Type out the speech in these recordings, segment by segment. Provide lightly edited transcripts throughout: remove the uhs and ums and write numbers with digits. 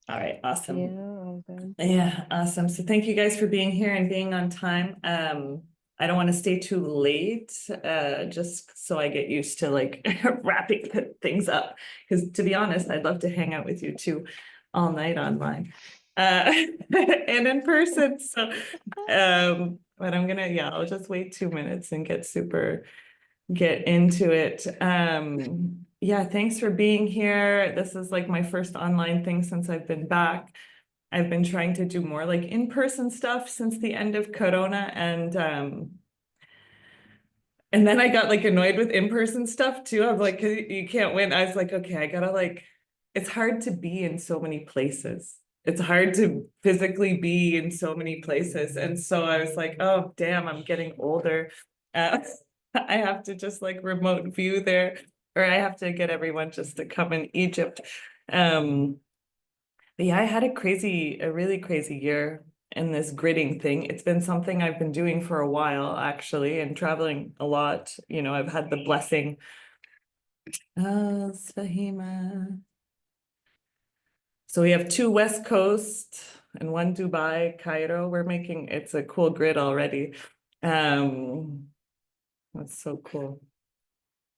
All right, awesome. Yeah, all good. Yeah, awesome. So thank you guys for being here and being on time. I don't want to stay too late, just so I get used to like wrapping things up. Because to be honest, I'd love to hang out with you too all night online, and in person. So, but yeah, I'll just wait 2 minutes and get into it. Yeah, thanks for being here. This is like my first online thing since I've been back. I've been trying to do more like in-person stuff since the end of Corona, and then I got like annoyed with in-person stuff too. I'm like, you can't win. I was like, okay, I gotta like, it's hard to be in so many places. It's hard to physically be in so many places. And so I was like, oh, damn, I'm getting older. I have to just like remote view there, or I have to get everyone just to come in Egypt. Um, but yeah, I had a really crazy year in this gridding thing. It's been something I've been doing for a while, actually, and traveling a lot. You know, I've had the blessing. Oh, Sfahima. So we have two West Coast and one Dubai, Cairo. It's a cool grid already. Um, that's so cool.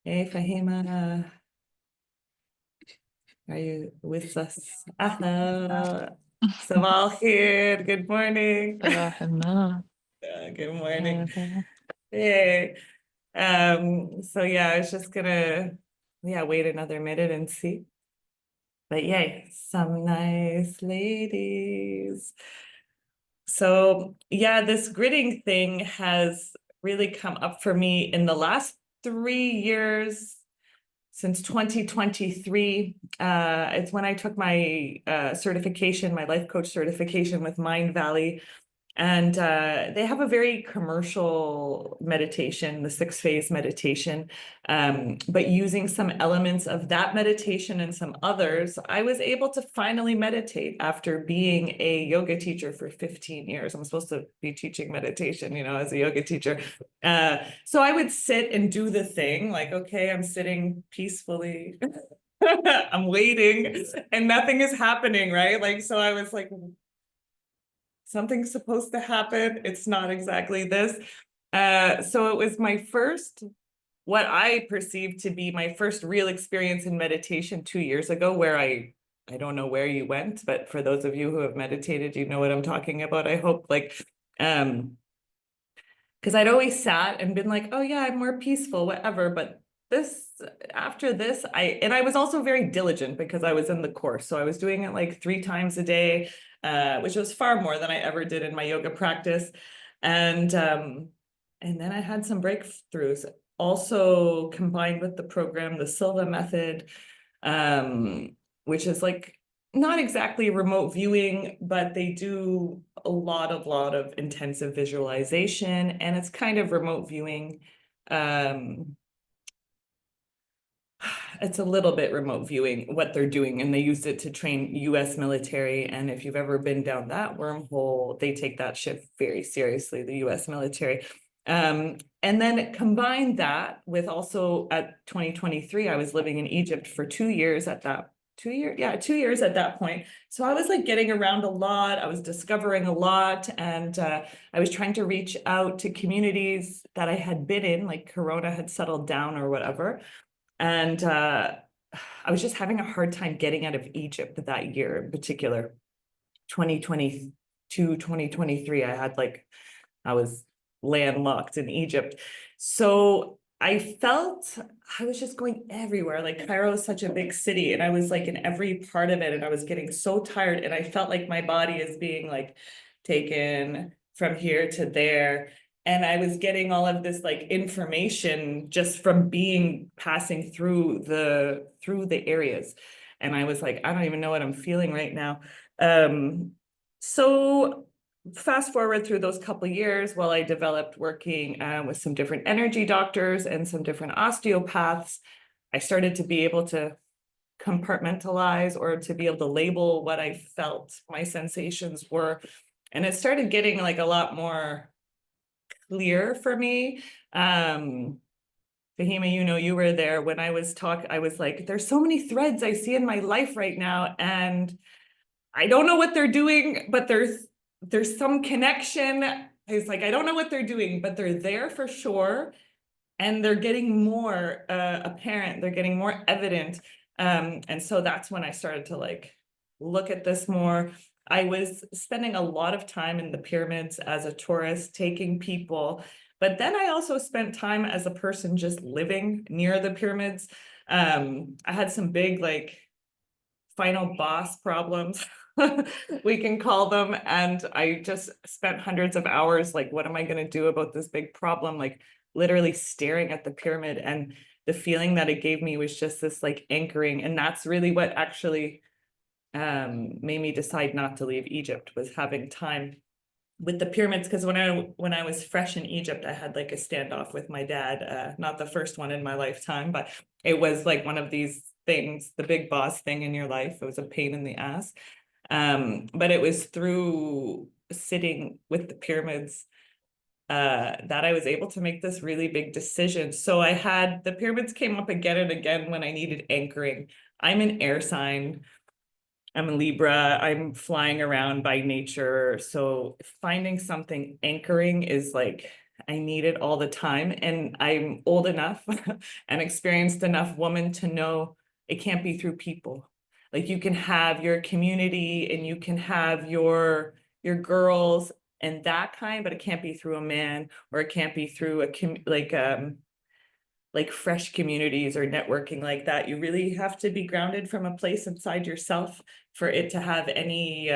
Hey, Fahima, are you with us? Sabal here. Good morning. صباح النور. Good morning. هذا. Hey. So yeah, I was just gonna, yeah, wait another minute and see. But yay, some nice ladies. So yeah, this gridding thing has really come up for me in the last 3 years since 2023. It's when I took my certification, my life coach certification with Mind Valley. And they have a very commercial meditation, the 6 phase meditation. But using some elements of that meditation and some others, I was able to finally meditate after being a yoga teacher for 15 years. I'm supposed to be teaching meditation, you know, as a yoga teacher. So I would sit and do the thing like, okay, I'm sitting peacefully. I'm waiting and nothing is happening, right? Like, so I was like, something's supposed to happen. It's not exactly this. So it was what I perceived to be my first real experience in meditation 2 years ago, where I don't know where you went, but for those of you who have meditated, you know what I'm talking about. I hope because I'd always sat and been like, oh yeah, I'm more peaceful, whatever. But after this, I was also very diligent because I was in the course. So I was doing it like 3 times a day, which was far more than I ever did in my yoga practice. And then I had some breakthroughs, also combined with the program, the Silva method, which is like not exactly remote viewing, but they do a lot of intensive visualization, and it's kind of remote viewing. It's a little bit remote viewing what they're doing, and they used it to train US military. And if you've ever been down that wormhole, they take that shit very seriously, the US military. And then combine that with also at 2023, I was living in Egypt for 2 years at that 2 years, yeah, 2 years at that point. So I was like getting around a lot. I was discovering a lot, and I was trying to reach out to communities that I had been in, like Corona had settled down or whatever. And I was just having a hard time getting out of Egypt that year in particular. 2022, 2023, I was landlocked in Egypt. So I felt I was just going everywhere. Like Cairo is such a big city, and I was like in every part of it, and I was getting so tired, and I felt like my body is being like taken from here to there. And I was getting all of this like information just from passing through the areas. And I was like, I don't even know what I'm feeling right now. So fast forward through those couple of years while I developed working with some different energy doctors and some different osteopaths, I started to be able to compartmentalize or to be able to label what I felt my sensations were. And it started getting like a lot more clear for me. Fahima, you know, you were there when I was like, there's so many threads I see in my life right now. And I don't know what they're doing, but there's some connection. It's like, I don't know what they're doing, but they're there for sure. And they're getting more apparent, they're getting more evident. And so that's when I started to like look at this more. I was spending a lot of time in the pyramids as a tourist, taking people, but then I also spent time as a person just living near the pyramids. I had some big like final boss problems, we can call them. And I just spent hundreds of hours like, what am I going to do about this big problem? Like literally staring at the pyramid. And the feeling that it gave me was just this like anchoring. And that's really what actually made me decide not to leave Egypt, was having time with the pyramids. Because when I was fresh in Egypt, I had like a standoff with my dad, not the first one in my lifetime, but it was like one of these things, the big boss thing in your life. It was a pain in the ass. But it was through sitting with the pyramids that I was able to make this really big decision. So I had, the pyramids came up again and again when I needed anchoring. I'm an air sign. I'm a Libra. I'm flying around by nature. So finding something anchoring is like, I need it all the time. And I'm old enough and experienced enough woman to know it can't be through people. Like you can have your community and you can have your girls and that kind, but it can't be through a man, or it can't be through like fresh communities or networking like that. You really have to be grounded from a place inside yourself for it to have any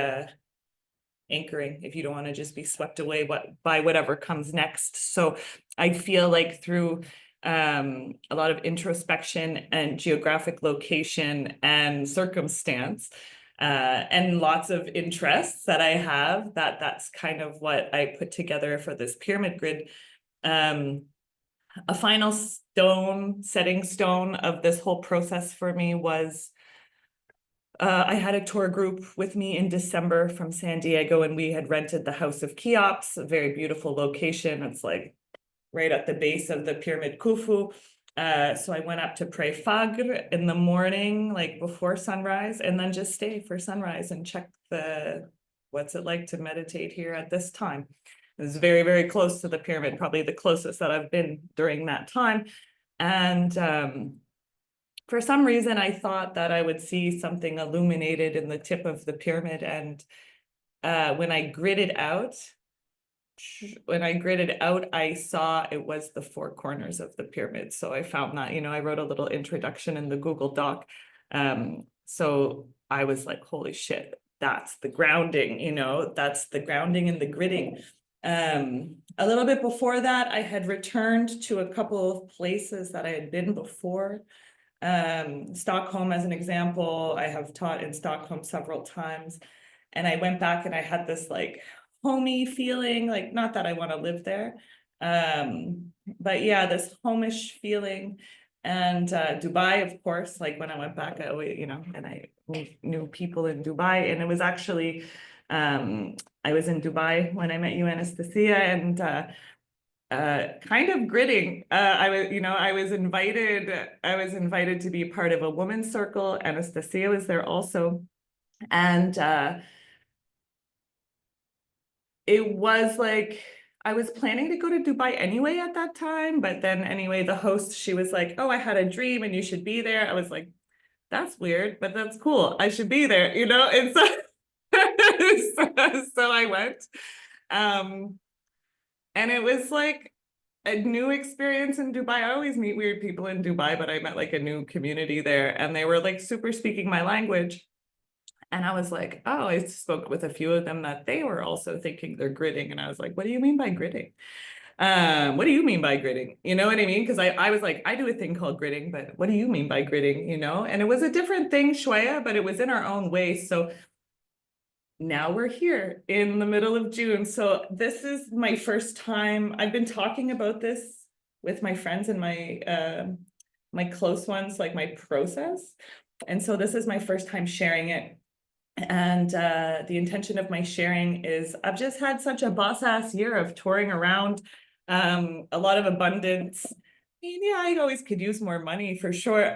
anchoring, if you don't want to just be swept away by whatever comes next. So I feel like through a lot of introspection and geographic location and circumstance, and lots of interests that I have, that's kind of what I put together for this pyramid grid. A final setting stone of this whole process for me was I had a tour group with me in December from San Diego, and we had rented the House of Cheops, a very beautiful location. It's like right at the base of the Pyramid Khufu. So I went up to pray Fajr in the morning, like before sunrise, and then just stay for sunrise and check what's it like to meditate here at this time. It was very, very close to the pyramid, probably the closest that I've been during that time. And for some reason, I thought that I would see something illuminated in the tip of the pyramid. And when I gridded out, I saw it was the four corners of the pyramid. So I found that, I wrote a little introduction in the Google Doc. So I was like, holy shit, that's the grounding, that's the grounding and the gridding. A little bit before that, I had returned to a couple of places that I had been before. Stockholm, as an example, I have taught in Stockholm several times. And I went back and I had this like homey feeling, like not that I want to live there. But yeah, this homish feeling. And Dubai, of course, like when I went back, I always, and I knew people in Dubai. And it was actually, I was in Dubai when I met you, Anastasia, and kind of gritting. I was invited to be part of a women's circle. Anastasia was there also. And it was like, I was planning to go to Dubai anyway at that time, but then anyway, the host, she was like, oh, I had a dream and you should be there. I was like, that's weird, but that's cool. I should be there, And so, so I went. And it was like a new experience in Dubai. I always meet weird people in Dubai, but I met like a new community there, and they were like super speaking my language. And I was like, oh, I spoke with a few of them that they were also thinking they're gritting. And I was like, what do you mean by gritting? What do you mean by gritting? You know what I mean? Because I was like, I do a thing called gritting, but what do you mean by gritting? And it was a different thing, Shwaya, but it was in our own way. So now we're here in the middle of June. So this is my first time. I've been talking about this with my friends and my close ones, like my process. And so this is my first time sharing it. And the intention of my sharing is I've just had such a boss ass year of touring around, a lot of abundance, mean, yeah, I always could use more money for sure.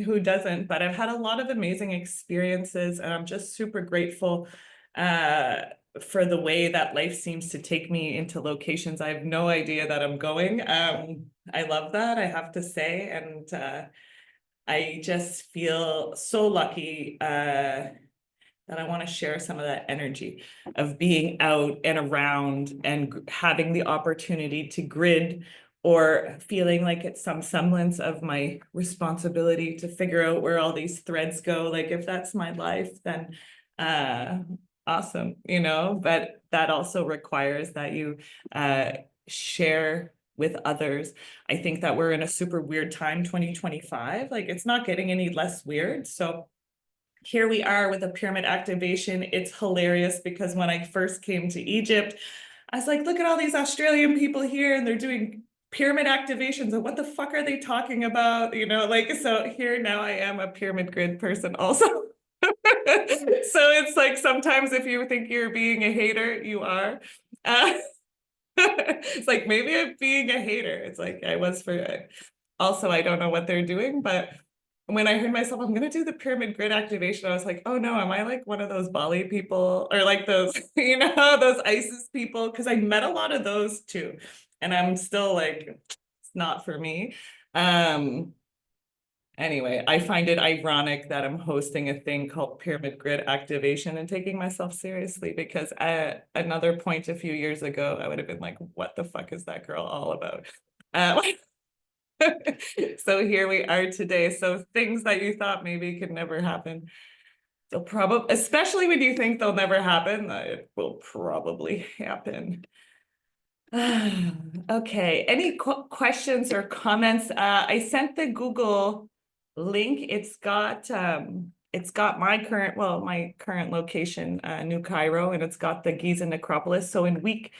Who doesn't? But I've had a lot of amazing experiences, and I'm just super grateful uh for the way that life seems to take me into locations I have no idea that I'm going. I love that, I have to say, and I just feel so lucky that I want to share some of that energy of being out and around and having the opportunity to grid, or feeling like it's some semblance of my responsibility to figure out where all these threads go. Like if that's my life, then uh awesome, you know, but that also requires that you share with others. I think that we're in a super weird time, 2025. Like it's not getting any less weird. So here we are with a pyramid activation. It's hilarious because when I first came to Egypt, I was like, look at all these Australian people here and they're doing pyramid activations. And what the fuck are they talking about? You know, like, so here now I am a pyramid grid person also. So it's like sometimes if you think you're being a hater, you are. Uh, it's like maybe I'm being a hater. It's like I was for also, I don't know what they're doing, but when I heard myself, I'm gonna do the pyramid grid activation, I was like, oh no, am I like one of those Bali people or like those, you know, those ISIS people? Because I met a lot of those too. And I'm still like, it's not for me. Um, Anyway, I find it ironic that I'm hosting a thing called Pyramid Grid Activation and taking myself seriously, because at another point a few years ago, I would have been like, what the fuck is that girl all about? Uh, so here we are today. So things that you thought maybe could never happen, they'll probably, especially when you think they'll never happen, it will probably happen. Okay, any questions or comments? I sent the Google link. It's got my current location, New Cairo, and it's got the Giza necropolis. So in week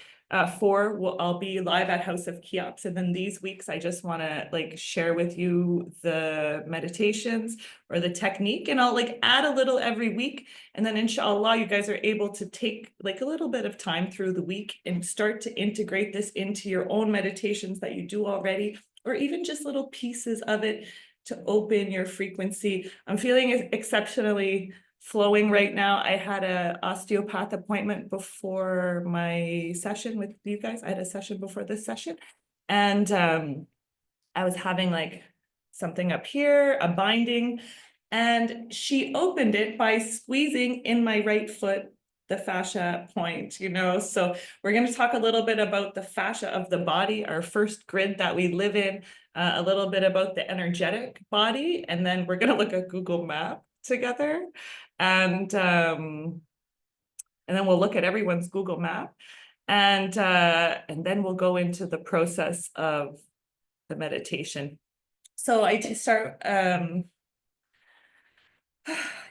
4, I'll be live at House of Cheops, and then these weeks I just want to like share with you the meditations or the technique, and I'll like add a little every week. And then inshallah, you guys are able to take like a little bit of time through the week and start to integrate this into your own meditations that you do already, or even just little pieces of it to open your frequency. I'm feeling exceptionally flowing right now. I had an osteopath appointment before my session with you guys. I had a session before this session, and I was having like something up here, a binding, and she opened it by squeezing in my right foot, the fascia point, you know. So we're going to talk a little bit about the fascia of the body, our first grid that we live in, a little bit about the energetic body, and then we're going to look at Google Map together. And then we'll look at everyone's Google Map, and then we'll go into the process of the meditation. So I just start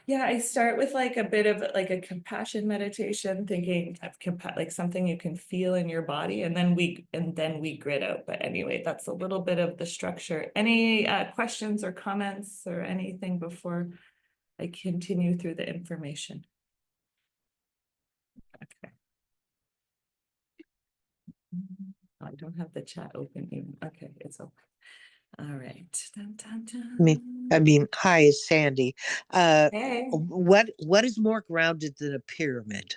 yeah, I start with like a bit of like a compassion meditation, thinking of like something you can feel in your body, and then we grid out. But anyway, that's a little bit of the structure. Any questions or comments or anything before I continue through the information? Okay. I don't have the chat open even. Okay, it's open. All right. Dun, dun, I dun. mean, hi, it's Sandy. Hey. What is more grounded than a pyramid?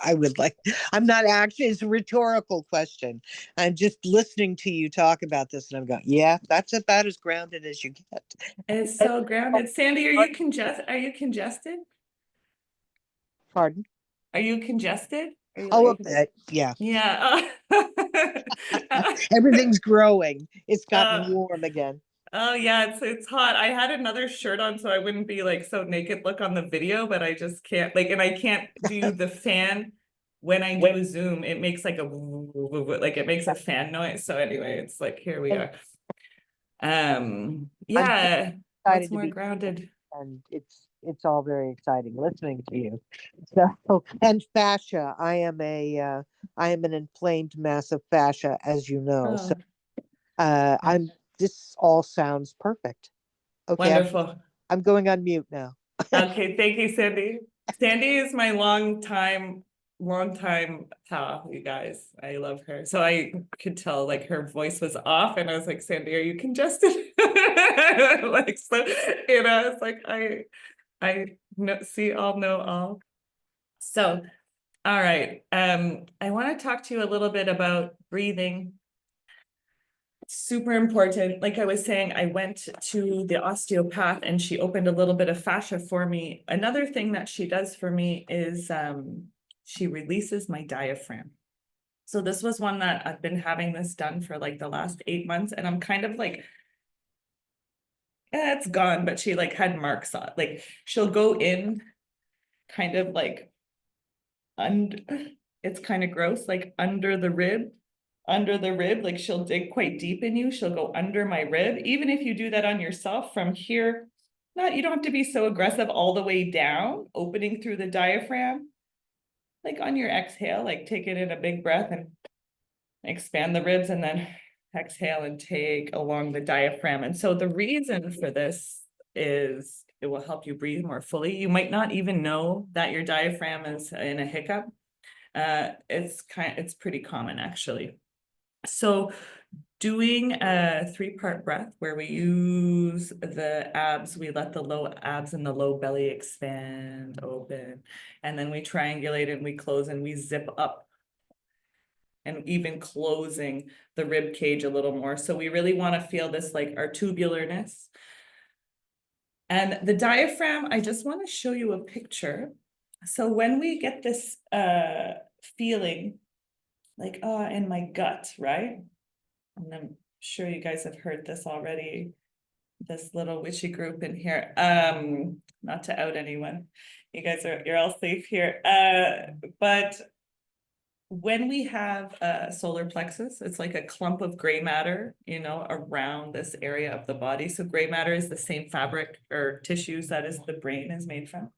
I would like, I'm not actually, it's a rhetorical question. I'm just listening to you talk about this and I'm going, yeah, that's about as grounded as you get. It's so grounded. Sandy, are you congested? Pardon? Are you congested? Are you Oh, a like, bit. Yeah. yeah. Everything's growing. It's gotten Uh, warm again. oh yeah, it's hot. I had another shirt on so I wouldn't be like so naked look on the video, but I just can't like, and I can't do the fan when I do a Zoom. It makes like a like it makes a fan noise. So anyway, it's like here we And are. I'm just Yeah. What's excited to more be, grounded? and it's all very exciting listening to you. So, and fascia, I am an inflamed mass of fascia, as you know. So, Oh, I'm this all sounds perfect. Okay, wonderful. I'm going on mute now. Okay, thank you, Sandy. Sandy is my long time long time pal, you guys. I love her. So I could tell like her voice was off and I was like, Sandy, are you congested? Like, so, it's like, I know, see all, know all. So, all right. I want to talk to you a little bit about breathing. Super important. Like I was saying, I went to the osteopath and she opened a little bit of fascia for me. Another thing that she does for me is she releases my diaphragm. So this was one that I've been having this done for like the last 8 months, and I'm kind of like, it's gone, but she like had marks on it. Like she'll go in kind of like under, it's kind of gross, like under the rib, like she'll dig quite deep in you. She'll go under my rib. Even if you do that on yourself from here, you don't have to be so aggressive all the way down, opening through the diaphragm. Like on your exhale, like take it in a big breath and expand the ribs, and then exhale and take along the diaphragm. And so the reason for this is it will help you breathe more fully. You might not even know that your diaphragm is in a hiccup. It's pretty common actually. So doing a 3-part breath where we use the abs, we let the low abs and the low belly expand, open, and then we triangulate and we close and we zip up, and even closing the rib cage a little more. So we really want to feel this like our tubularness. And the diaphragm, I just want to show you a picture. So when we get this feeling like, in my gut, right? And I'm sure you guys have heard this already, this little witchy group in here. Not to out anyone. You're all safe here. But when we have a solar plexus, it's like a clump of gray matter, around this area of the body. So gray matter is the same fabric or tissues that is the brain is made from.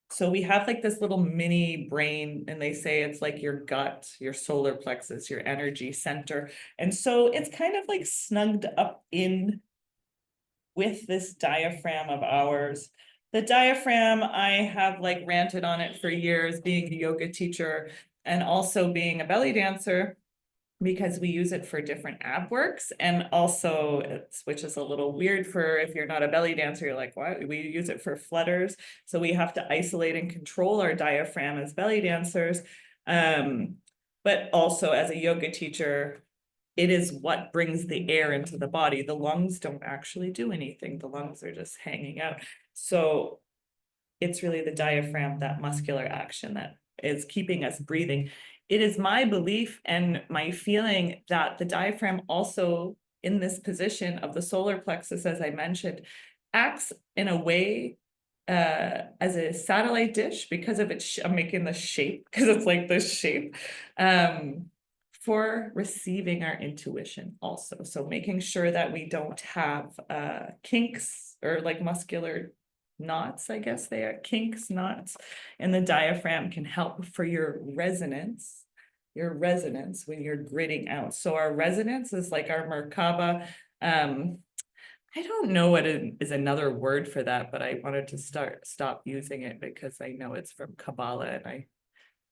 So we have like this little mini brain, and they say it's like your gut, your solar plexus, your energy center. And so it's kind of like snugged up in with this diaphragm of ours. The diaphragm, I have like ranted on it for years, being a yoga teacher and also being a belly dancer, because we use it for different ab works. And also which is a little weird for if you're not a belly dancer, you're like, why? We use it for flutters. So we have to isolate and control our diaphragm as belly dancers. But also as a yoga teacher, it is what brings the air into the body. The lungs don't actually do anything. The lungs are just hanging out. So it's really the diaphragm, that muscular action, that is keeping us breathing. It is my belief and my feeling that the diaphragm also, in this position of the solar plexus, as I mentioned, acts in a way as a satellite dish because of its, I'm making the shape because it's like this shape, for receiving our intuition also. So making sure that we don't have kinks or like muscular knots, I guess they are kinks, knots, and the diaphragm can help for your resonance when you're gritting out. So our resonance is like our Merkaba. I don't know what is another word for that, but I wanted to stop using it because I know it's from Kabbalah and I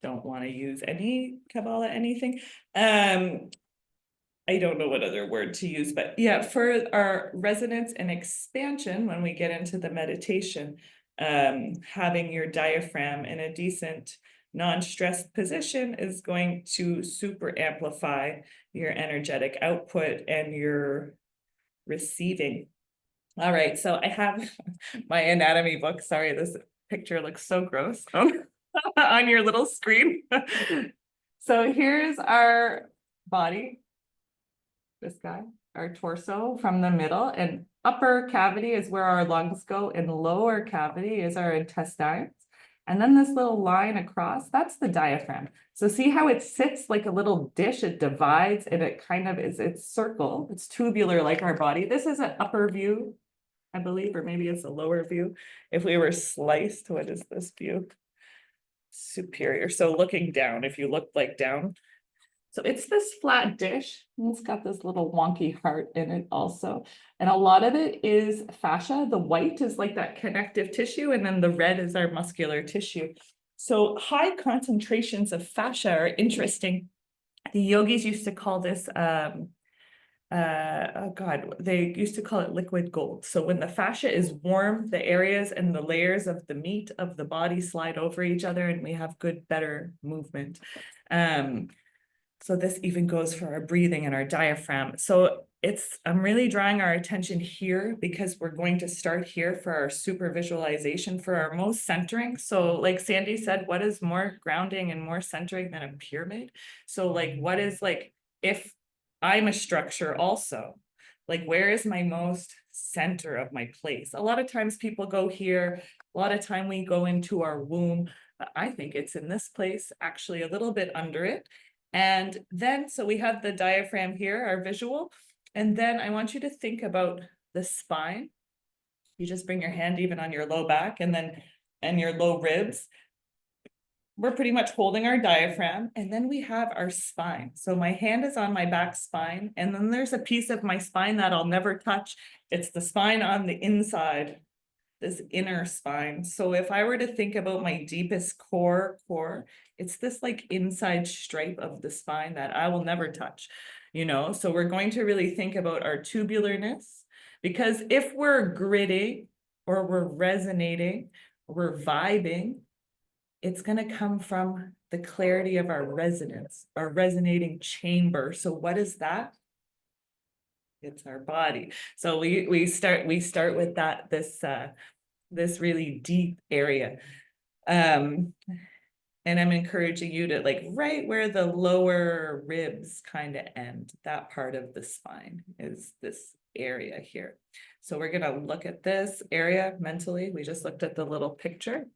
don't want to use any Kabbalah anything. I don't know what other word to use, but yeah, for our resonance and expansion, when we get into the meditation, having your diaphragm in a decent non-stressed position is going to super amplify your energetic output and your receiving. All right, so I have my anatomy book. Sorry, this picture looks so gross on your little screen. So here's our body, this guy, our torso from the middle, and upper cavity is where our lungs go, and lower cavity is our intestines. And then this little line across, that's the diaphragm. So see how it sits like a little dish, it divides and it kind of is, it's circle, it's tubular like our body. This is an upper view, I believe, or maybe it's a lower view. If we were sliced, what is this view? Superior. So looking down, if you look like down. So it's this flat dish, and it's got this little wonky heart in it also. And a lot of it is fascia. The white is like that connective tissue, and then the red is our muscular tissue. So high concentrations of fascia are interesting. The yogis used to call this, oh God, they used to call it liquid gold. So when the fascia is warm, the areas and the layers of the meat of the body slide over each other and we have good, better movement. So this even goes for our breathing and our diaphragm. So I'm really drawing our attention here because we're going to start here for our super visualization for our most centering. So like Sandy said, what is more grounding and more centering than a pyramid? So like, what is like, if I'm a structure also, like where is my most center of my place? A lot of times people go here, a lot of time we go into our womb. I think it's in this place, actually a little bit under it. And then, so we have the diaphragm here, our visual. And then I want you to think about the spine. You just bring your hand even on your low back and your low ribs. We're pretty much holding our diaphragm, and then we have our spine. So my hand is on my back spine, and then there's a piece of my spine that I'll never touch. It's the spine on the inside, this inner spine. So if I were to think about my deepest core, it's this like inside stripe of the spine that I will never touch, So we're going to really think about our tubularness, because if we're gritting or we're resonating, we're vibing, it's going to come from the clarity of our resonance, our resonating chamber. So what is that? It's our body. So we start with that, this really deep area. And I'm encouraging you to like right where the lower ribs kind of end, that part of the spine is this area here. So we're going to look at this area mentally. We just looked at the little picture.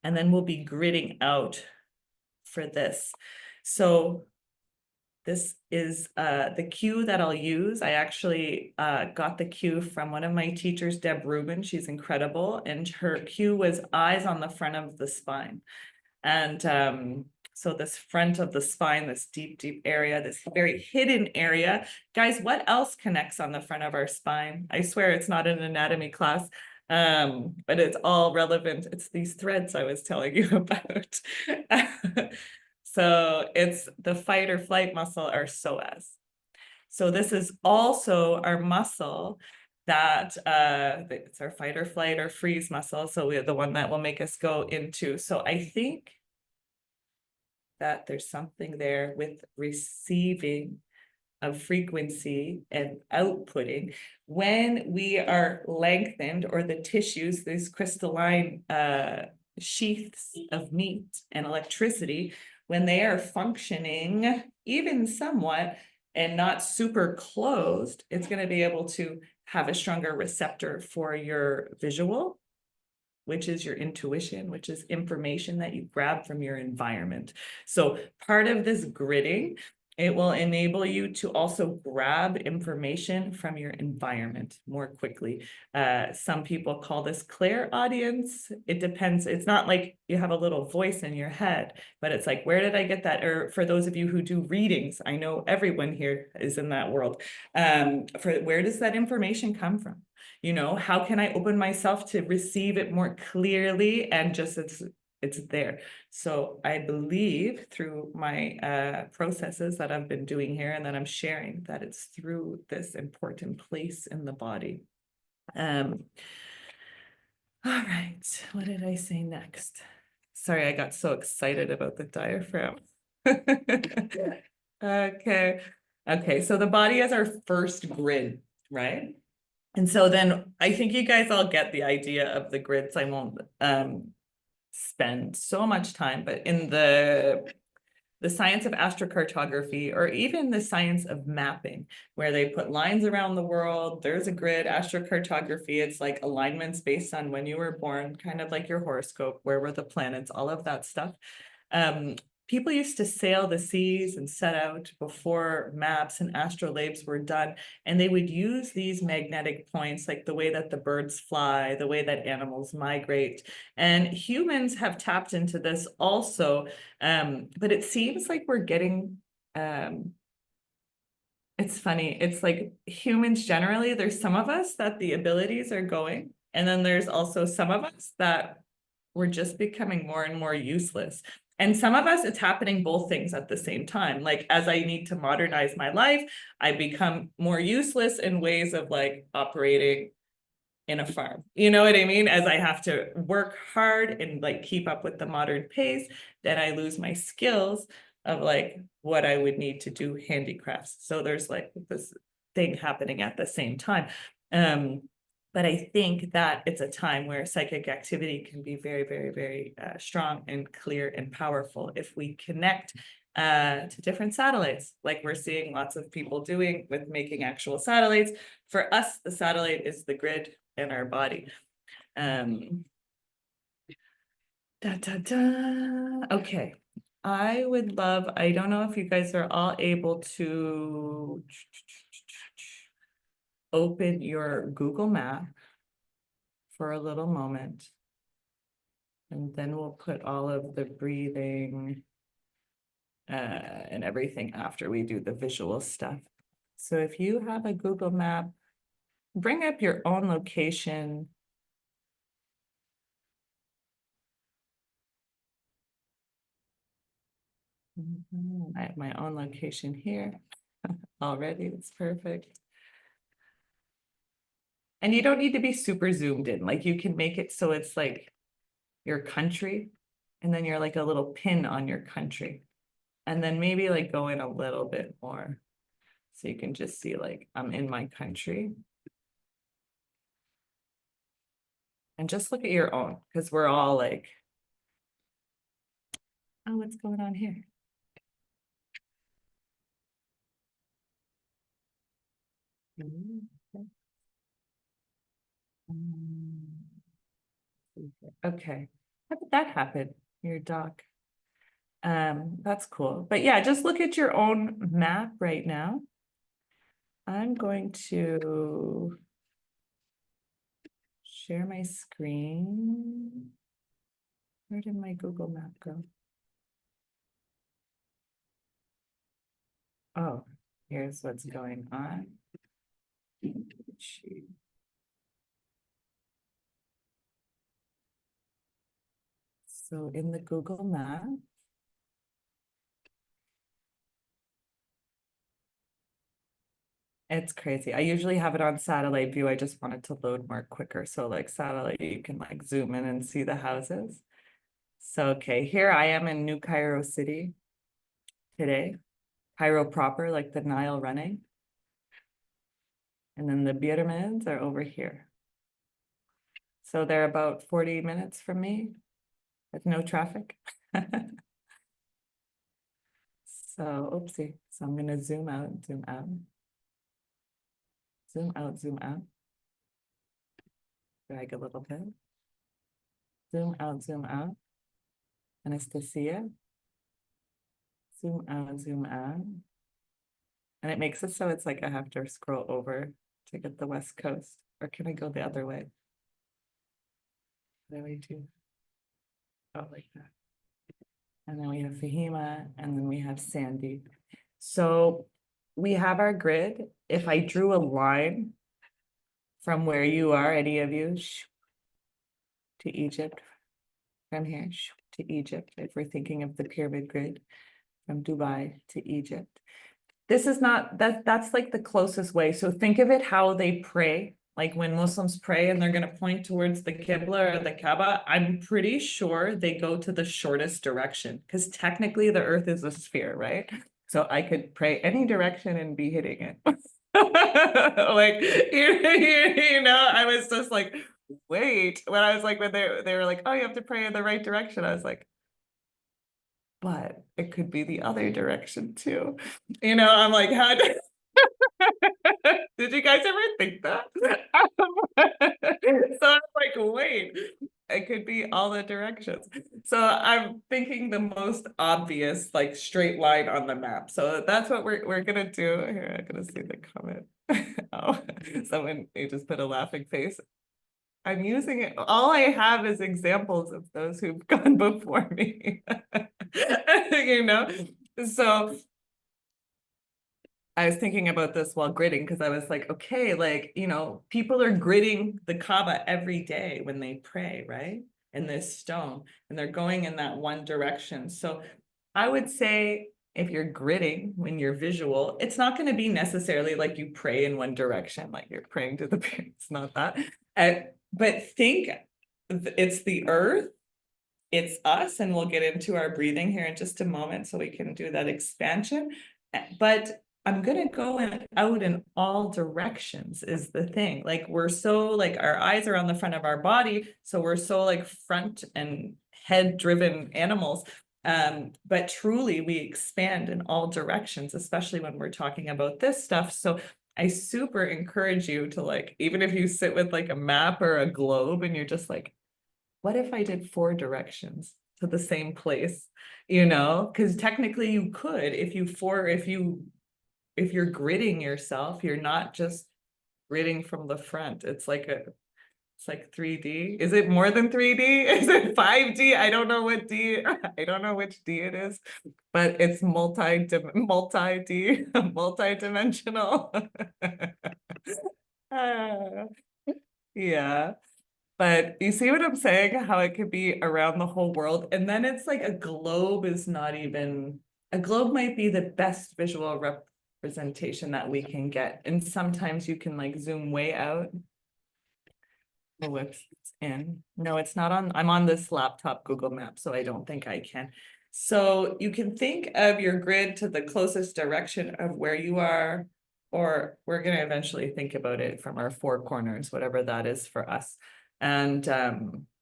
And then we'll be gridding out for this. So this is the cue that I'll use. I actually got the cue from one of my teachers, Deb Rubin. She's incredible. And her cue was eyes on the front of the spine. And so this front of the spine, this deep, deep area, this very hidden area. Guys, what else connects on the front of our spine? I swear it's not an anatomy class, but it's all relevant. It's these threads I was telling you about. So it's the fight or flight muscle, our psoas. So this is also our muscle that it's our fight or flight or freeze muscle. So we are the one that will make us go into. So I think that there's something there with receiving of frequency and outputting when we are lengthened, or the tissues, these crystalline sheaths of meat and electricity, when they are functioning even somewhat and not super closed, it's going to be able to have a stronger receptor for your visual, which is your intuition, which is information that you grab from your environment. So part of this gridding, it will enable you to also grab information from your environment more quickly. Some people call this clairaudience. It depends. It's not like you have a little voice in your head, but it's like, where did I get that? Or for those of you who do readings, I know everyone here is in that world. For where does that information come from? How can I open myself to receive it more clearly, and just it's there. So I believe through my processes that I've been doing here and that I'm sharing, that it's through this important place in the body. All right, what did I say next? Sorry, I got so excited about the diaphragm. Okay, so the body is our first grid, right? And so then I think you guys all get the idea of the grids. I won't spend so much time, but in the science of astrocartography, or even the science of mapping, where they put lines around the world, there's a grid. Astrocartography, it's like alignments based on when you were born, kind of like your horoscope, where were the planets, all of that stuff. People used to sail the seas and set out before maps and astrolabes were done, and they would use these magnetic points, like the way that the birds fly, the way that animals migrate. And humans have tapped into this also, but it seems like we're getting, it's funny, it's like humans generally, there's some of us that the abilities are going, and then there's also some of us that we're just becoming more and more useless. And some of us, it's happening both things at the same time. Like, as I need to modernize my life, I become more useless in ways of like operating in a farm. You know what I mean? As I have to work hard and like keep up with the modern pace, then I lose my skills of like what I would need to do handicrafts. So there's like this thing happening at the same time. But I think that it's a time where psychic activity can be very, very, very strong and clear and powerful if we connect to different satellites, like we're seeing lots of people doing with making actual satellites. For us, the satellite is the grid in our body. Okay. I would love, I don't know if you guys are all able to open your Google Map for a little moment. And then we'll put all of the breathing and everything after we do the visual stuff. So if you have a Google Map, bring up your own location. I have my own location here already. It's perfect. And you don't need to be super zoomed in. Like, you can make it so it's like your country, and then you're like a little pin on your country. And then maybe like go in a little bit more. So you can just see like I'm in my country. And just look at your own, because we're all like, oh, what's going on here? Okay. How did that happen? Your doc. That's cool. But yeah, just look at your own map right now. I'm going to share my screen. Where did my Google Map go? Oh, here's what's going on. So in the Google Map, it's crazy. I usually have it on satellite view. I just wanted to load more quicker. So like satellite, you can like zoom in and see the houses. So, okay, here I am in New Cairo City today. Cairo proper, like the Nile running. And then the pyramids are over here. So they're about 40 minutes from me with no traffic. So, oopsie. So I'm gonna zoom out, zoom out. Zoom out, zoom out. Drag a little bit. Zoom out, zoom out. Anastasia. Zoom out, zoom out. And it makes it so it's like I have to scroll over to get the West Coast. Or can I go the other way? The other way too. Oh, like that. And then we have Fahima, and then we have Sandy. So we have our grid. If I drew a line from where you are, any of you, to Egypt, from here to Egypt, if we're thinking of the pyramid grid, from Dubai to Egypt. This is not, that's like the closest way. So think of it how they pray. Like when Muslims pray and they're going to point towards the Qibla or the Kaaba, I'm pretty sure they go to the shortest direction, because technically the earth is a sphere, right? So I could pray any direction and be hitting it. Like, I was just like, wait, when I was like, when they were like, oh, you have to pray in the right direction. I was like, but it could be the other direction too. I'm like, how did did you guys ever think that? So I'm like, wait, it could be all the directions. So I'm thinking the most obvious, like straight line on the map. So that's what we're gonna do. Here, I'm gonna see the comment. Oh, someone they just put a laughing face. I'm using it. All I have is examples of those who've gone before me. you know? So I was thinking about this while gridding, because I was like, okay, like, people are gridding the Kaaba every day when they pray, right? in this stone, and they're going in that one direction. So I would say if you're gritting when you're visual, it's not going to be necessarily like you pray in one direction, like you're praying to the it's not that. But think it's the earth, it's us, and we'll get into our breathing here in just a moment so we can do that expansion. But I'm gonna go out in all directions is the thing. Like we're so like our eyes are on the front of our body, so we're so like front and head driven animals. But truly we expand in all directions, especially when we're talking about this stuff. So I super encourage you to like, even if you sit with like a map or a globe and you're just like, what if I did 4 directions to the same place? You know, because technically you could if you're gridding yourself, you're not just gridding from the front. It's like 3D. Is it more than 3D? Is it 5D? I don't know what D, I don't know which D it is, but it's multi-D, multi-dimensional. Yeah. But you see what I'm saying? How it could be around the whole world. And then it's like a globe is not even, a globe might be the best visual representation that we can get. And sometimes you can like zoom way out. Oh, whoops, it's in. No, it's not on. I'm on this laptop Google Maps, so I don't think I can. So you can think of your grid to the closest direction of where you are, or we're going to eventually think about it from our 4 corners, whatever that is for us. And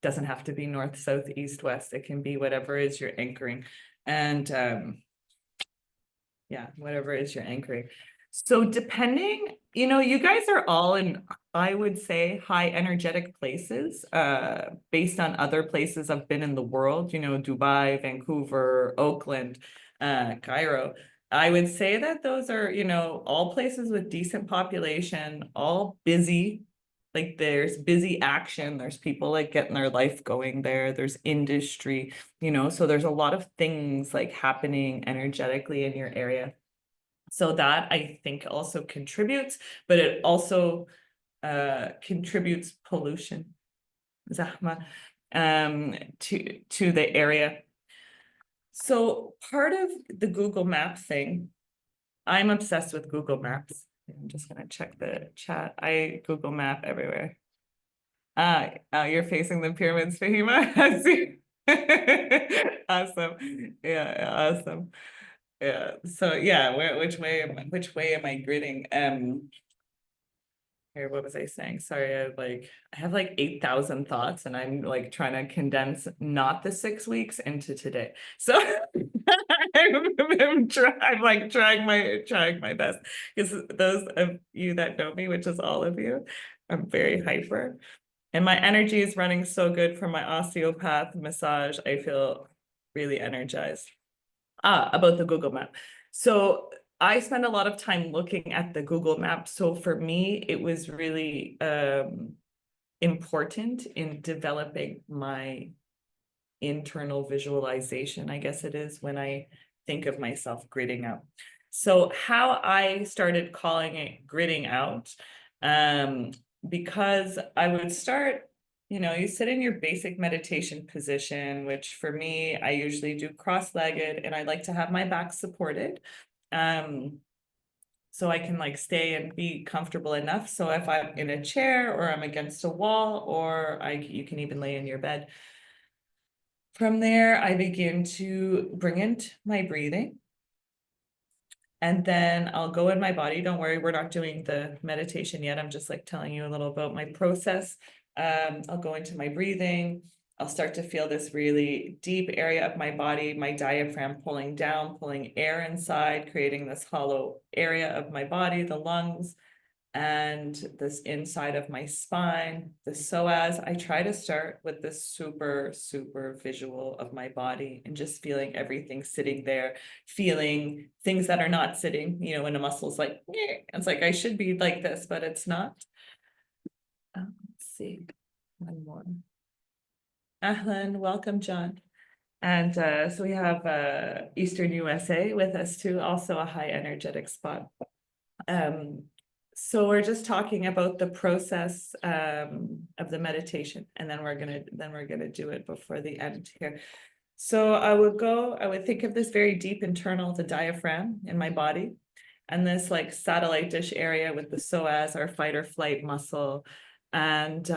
doesn't have to be north, south, east, west. It can be whatever is your anchoring. And yeah, whatever is your anchoring. So depending, you know, you guys are all in, I would say, high energetic places, based on other places I've been in the world, you know, Dubai, Vancouver, Oakland, Cairo. I would say that those are, you know, all places with decent population, all busy. Like there's busy action, there's people like getting their life going there, there's industry, you know, so there's a lot of things like happening energetically in your area. So that I think also contributes, but it also contributes pollution, zahma, to the area. So part of the Google Map thing, I'm obsessed with Google Maps. I'm just gonna check the chat. I Google Map everywhere. You're facing the pyramids, Fahima. I see. Awesome. Yeah, awesome. Yeah. So yeah, which way am I gridding? Here, what was I saying? Sorry, I have like 8,000 thoughts and I'm like trying to condense not the 6 weeks into today. So I'm like trying my best because those of you that know me, which is all of you, I'm very hyper. And my energy is running so good from my osteopath massage. I feel really energized. About the Google Map. So I spend a lot of time looking at the Google Map. So for me, it was really important in developing my internal visualization, I guess it is, when I think of myself gridding out. So how I started calling it gridding out, because I would start, you know, you sit in your basic meditation position, which for me, I usually do cross-legged and I like to have my back supported. So I can like stay and be comfortable enough. So if I'm in a chair or I'm against a wall, or you can even lay in your bed. From there, I begin to bring in my breathing. And then I'll go in my body. Don't worry, we're not doing the meditation yet. I'm just like telling you a little about my process. I'll go into my breathing. I'll start to feel this really deep area of my body, my diaphragm pulling down, pulling air inside, creating this hollow area of my body, the lungs, and this inside of my spine, the psoas. I try to start with this super, super visual of my body and just feeling everything sitting there, feeling things that are not sitting, you know, when a muscle's like, it's like, I should be like this, but it's not. Let's see, one more. Ahlan, welcome, John. And so we have Eastern USA with us too, also a high energetic spot. So we're just talking about the process of the meditation, and then we're gonna do it before the end here. So I would think of this very deep internal, the diaphragm in my body, and this like satellite dish area with the psoas, our fight or flight muscle, and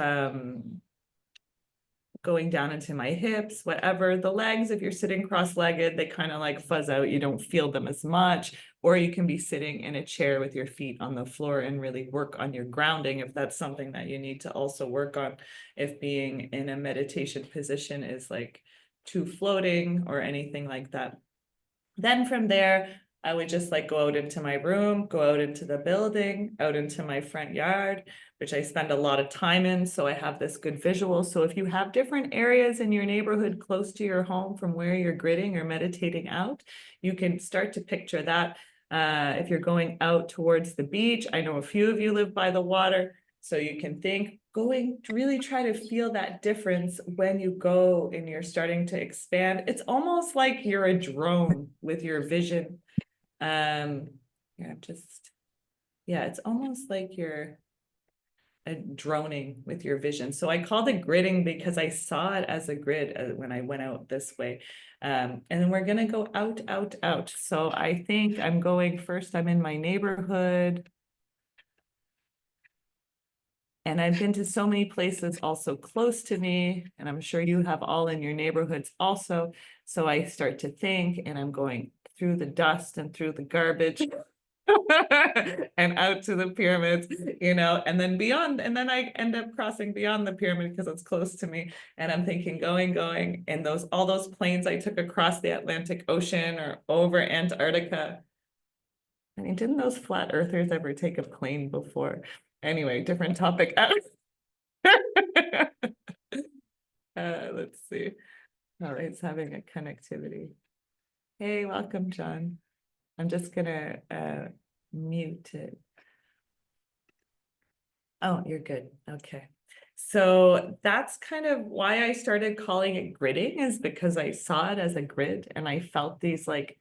going down into my hips, whatever. The legs, if you're sitting cross-legged, they kind of like fuzz out. You don't feel them as much. Or you can be sitting in a chair with your feet on the floor and really work on your grounding if that's something that you need to also work on. If being in a meditation position is like too floating or anything like that. Then from there, I would just like go out into my room, go out into the building, out into my front yard, which I spend a lot of time in. So I have this good visual. So if you have different areas in your neighborhood close to your home from where you're gridding or meditating out, you can start to picture that. If you're going out towards the beach, I know a few of you live by the water. So you can think going to really try to feel that difference when you go and you're starting to expand. It's almost like you're a drone with your vision. Yeah, it's almost like you're droning with your vision. So I called it gridding because I saw it as a grid when I went out this way. And then we're gonna go out, out, out. So I think I'm going first, I'm in my neighborhood. And I've been to so many places also close to me, and I'm sure you have all in your neighborhoods also. So I start to think, and I'm going through the dust and through the garbage and out to the pyramids, and then beyond, and then I end up crossing beyond the pyramid because it's close to me. And I'm thinking going, and all those planes I took across the Atlantic Ocean or over Antarctica. I mean, didn't those flat earthers ever take a plane before? Anyway, different topic. Let's see. All right, it's having a connectivity. Hey, welcome, John. I'm just gonna mute it. Oh, you're good. Okay. So that's kind of why I started calling it gridding, is because I saw it as a grid and I felt these like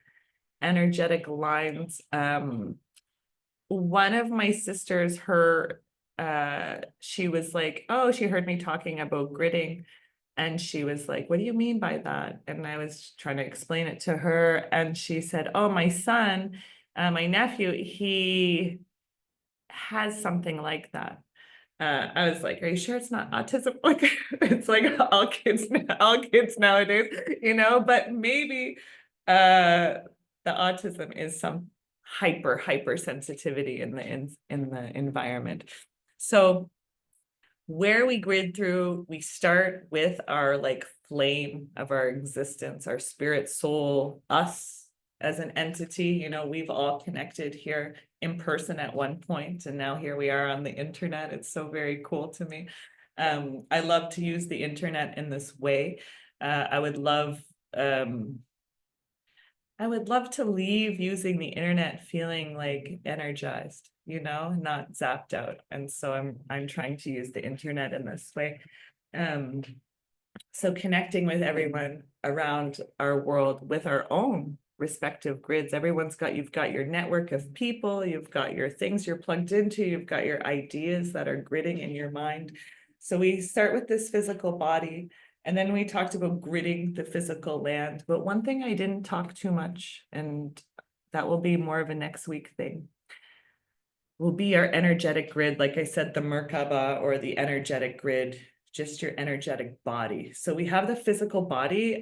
energetic lines. One of my sisters, she was like, oh, she heard me talking about gridding. And she was like, what do you mean by that? And I was trying to explain it to her. And she said, oh, my son, my nephew, he has something like that. I was like, are you sure it's not autism? Like, it's like all kids nowadays, but maybe the autism is some hyper sensitivity in the environment. So where we grid through, we start with our like flame of our existence, our spirit, soul, us as an entity. We've all connected here in person at one point, and now here we are on the internet. It's so very cool to me. I love to use the internet in this way. I would love to leave using the internet feeling like energized, not zapped out. And so I'm trying to use the internet in this way. So connecting with everyone around our world with our own respective grids. You've got your network of people, you've got your things you're plugged into, you've got your ideas that are gridding in your mind. So we start with this physical body, and then we talked about gridding the physical land. But one thing I didn't talk too much, and that will be more of a next week thing, will be our energetic grid. Like I said, the Merkaba, or the energetic grid, just your energetic body. So we have the physical body,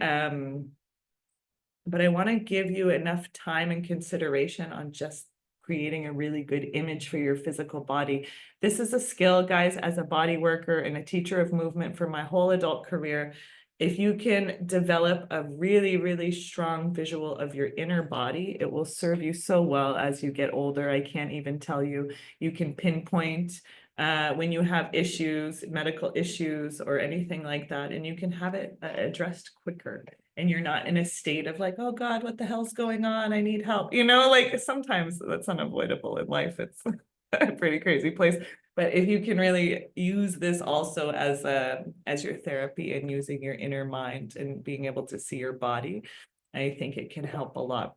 but I want to give you enough time and consideration on just creating a really good image for your physical body. This is a skill, guys, as a body worker and a teacher of movement for my whole adult career. If you can develop a really, really strong visual of your inner body, it will serve you so well as you get older. I can't even tell you. You can pinpoint when you have issues, medical issues or anything like that, and you can have it addressed quicker. And you're not in a state of like, oh God, what the hell's going on? I need help. Like sometimes that's unavoidable in life. It's a pretty crazy place. But if you can really use this also as your therapy and using your inner mind and being able to see your body, I think it can help a lot.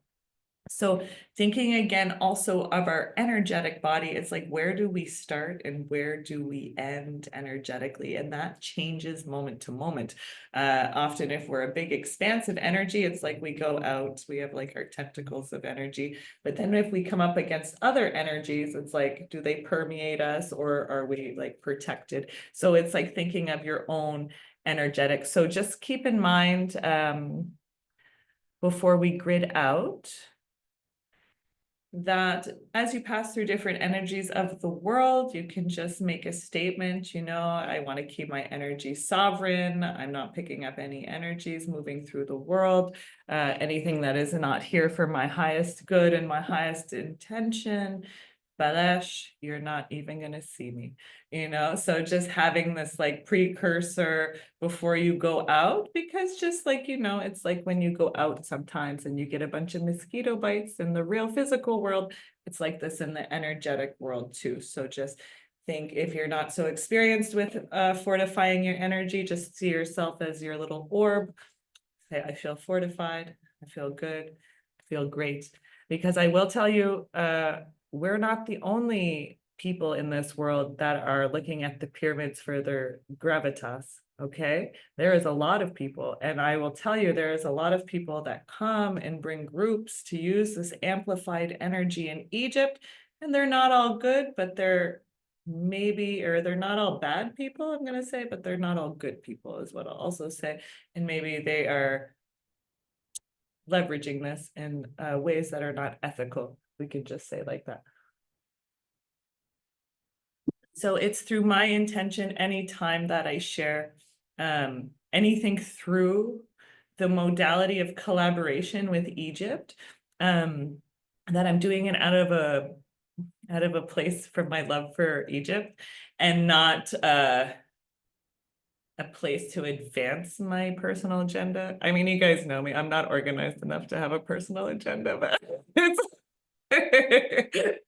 So thinking again also of our energetic body, it's like, where do we start and where do we end energetically? And that changes moment to moment. Often if we're a big expansive energy, it's like we go out, we have like our tentacles of energy. But then if we come up against other energies, it's like, do they permeate us or are we like protected? So it's like thinking of your own energetic. So just keep in mind, before we grid out, that as you pass through different energies of the world, you can just make a statement, I want to keep my energy sovereign. I'm not picking up any energies moving through the world, anything that is not here for my highest good and my highest intention. Balash, you're not even going to see me, so just having this like precursor before you go out, because just like, it's like when you go out sometimes and you get a bunch of mosquito bites in the real physical world, it's like this in the energetic world too. So just think, if you're not so experienced with fortifying your energy, just see yourself as your little orb. Say, I feel fortified, I feel good, I feel great. Because I will tell you, we're not the only people in this world that are looking at the pyramids for their gravitas. Okay, there is a lot of people, and I will tell you, there is a lot of people that come and bring groups to use this amplified energy in Egypt, and they're not all good, but they're not all bad people, I'm going to say, but they're not all good people is what I'll also say. And maybe they are leveraging this in ways that are not ethical. We could just say like that. So it's through my intention anytime that I share anything through the modality of collaboration with Egypt, that I'm doing it out of a place from my love for Egypt, and not a place to advance my personal agenda. I mean, you guys know me, I'm not organized enough to have a personal agenda, but it's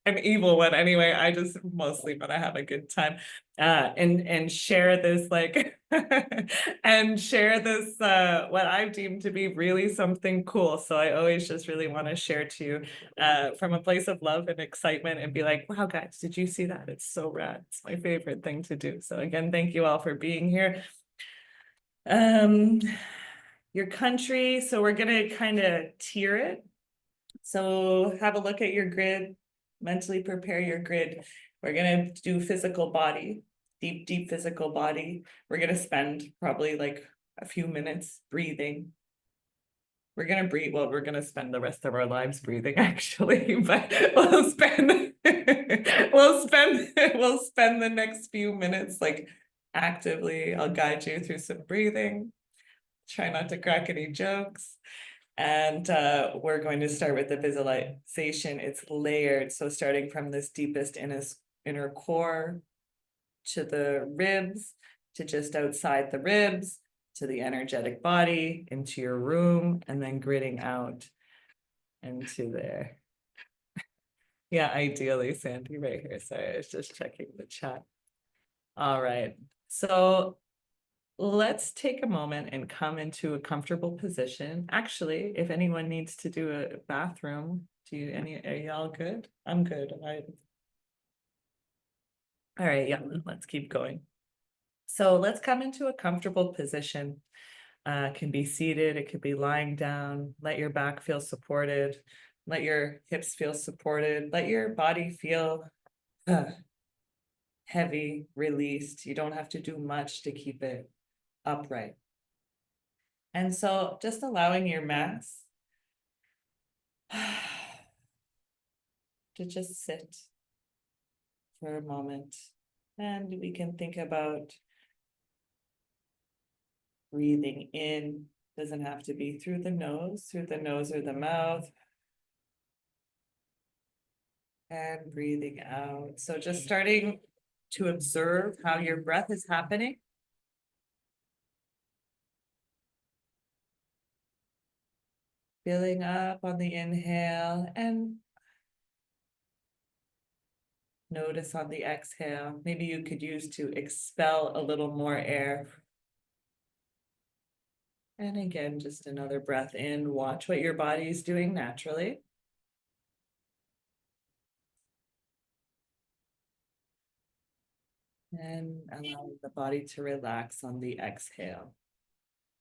an evil one anyway. I just mostly want to have a good time, and share this like and share this what I've deemed to be really something cool. So I always just really want to share to you from a place of love and excitement, and be like, wow guys, did you see that? It's so rad. It's my favorite thing to do. So again, thank you all for being here. Your country, so we're gonna kind of tier it. So have a look at your grid, mentally prepare your grid. We're gonna do physical body, deep physical body. We're gonna spend probably like a few minutes breathing. We're gonna breathe, well, we're gonna spend the rest of our lives breathing actually, but we'll spend we'll spend the next few minutes like actively. I'll guide you through some breathing. Try not to crack any jokes. And we're going to start with the visualization. It's layered. So starting from this deepest inner core to the ribs, to just outside the ribs, to the energetic body, into your room, and then gridding out into there. Yeah, ideally, Sandy, right here. Sorry, I was just checking the chat. All right. So let's take a moment and come into a comfortable position. Actually, if anyone needs to do a bathroom, are y'all good? I'm good. All right, yeah, let's keep going. So let's come into a comfortable position. It can be seated, it could be lying down. Let your back feel supported. Let your hips feel supported. Let your body feel heavy, released. You don't have to do much to keep it upright. And so just allowing your mass to just sit for a moment. And we can think about breathing in. Doesn't have to be through the nose or the mouth. And breathing out. So just starting to observe how your breath is happening. Filling up on the inhale and notice on the exhale. Maybe you could use to expel a little more air. And again, just another breath in. Watch what your body is doing naturally. And allowing the body to relax on the exhale.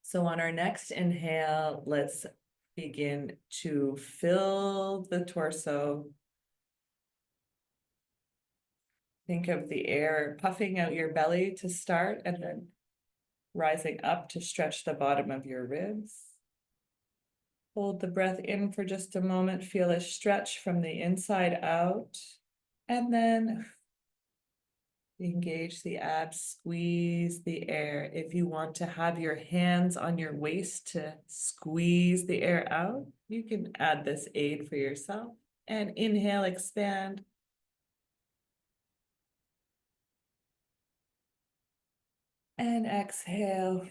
So on our next inhale, let's begin to fill the torso. Think of the air puffing out your belly to start and then rising up to stretch the bottom of your ribs. Hold the breath in for just a moment. Feel a stretch from the inside out. And then engage the abs, squeeze the air. If you want to have your hands on your waist to squeeze the air out, you can add this aid for yourself. And inhale, expand. And exhale.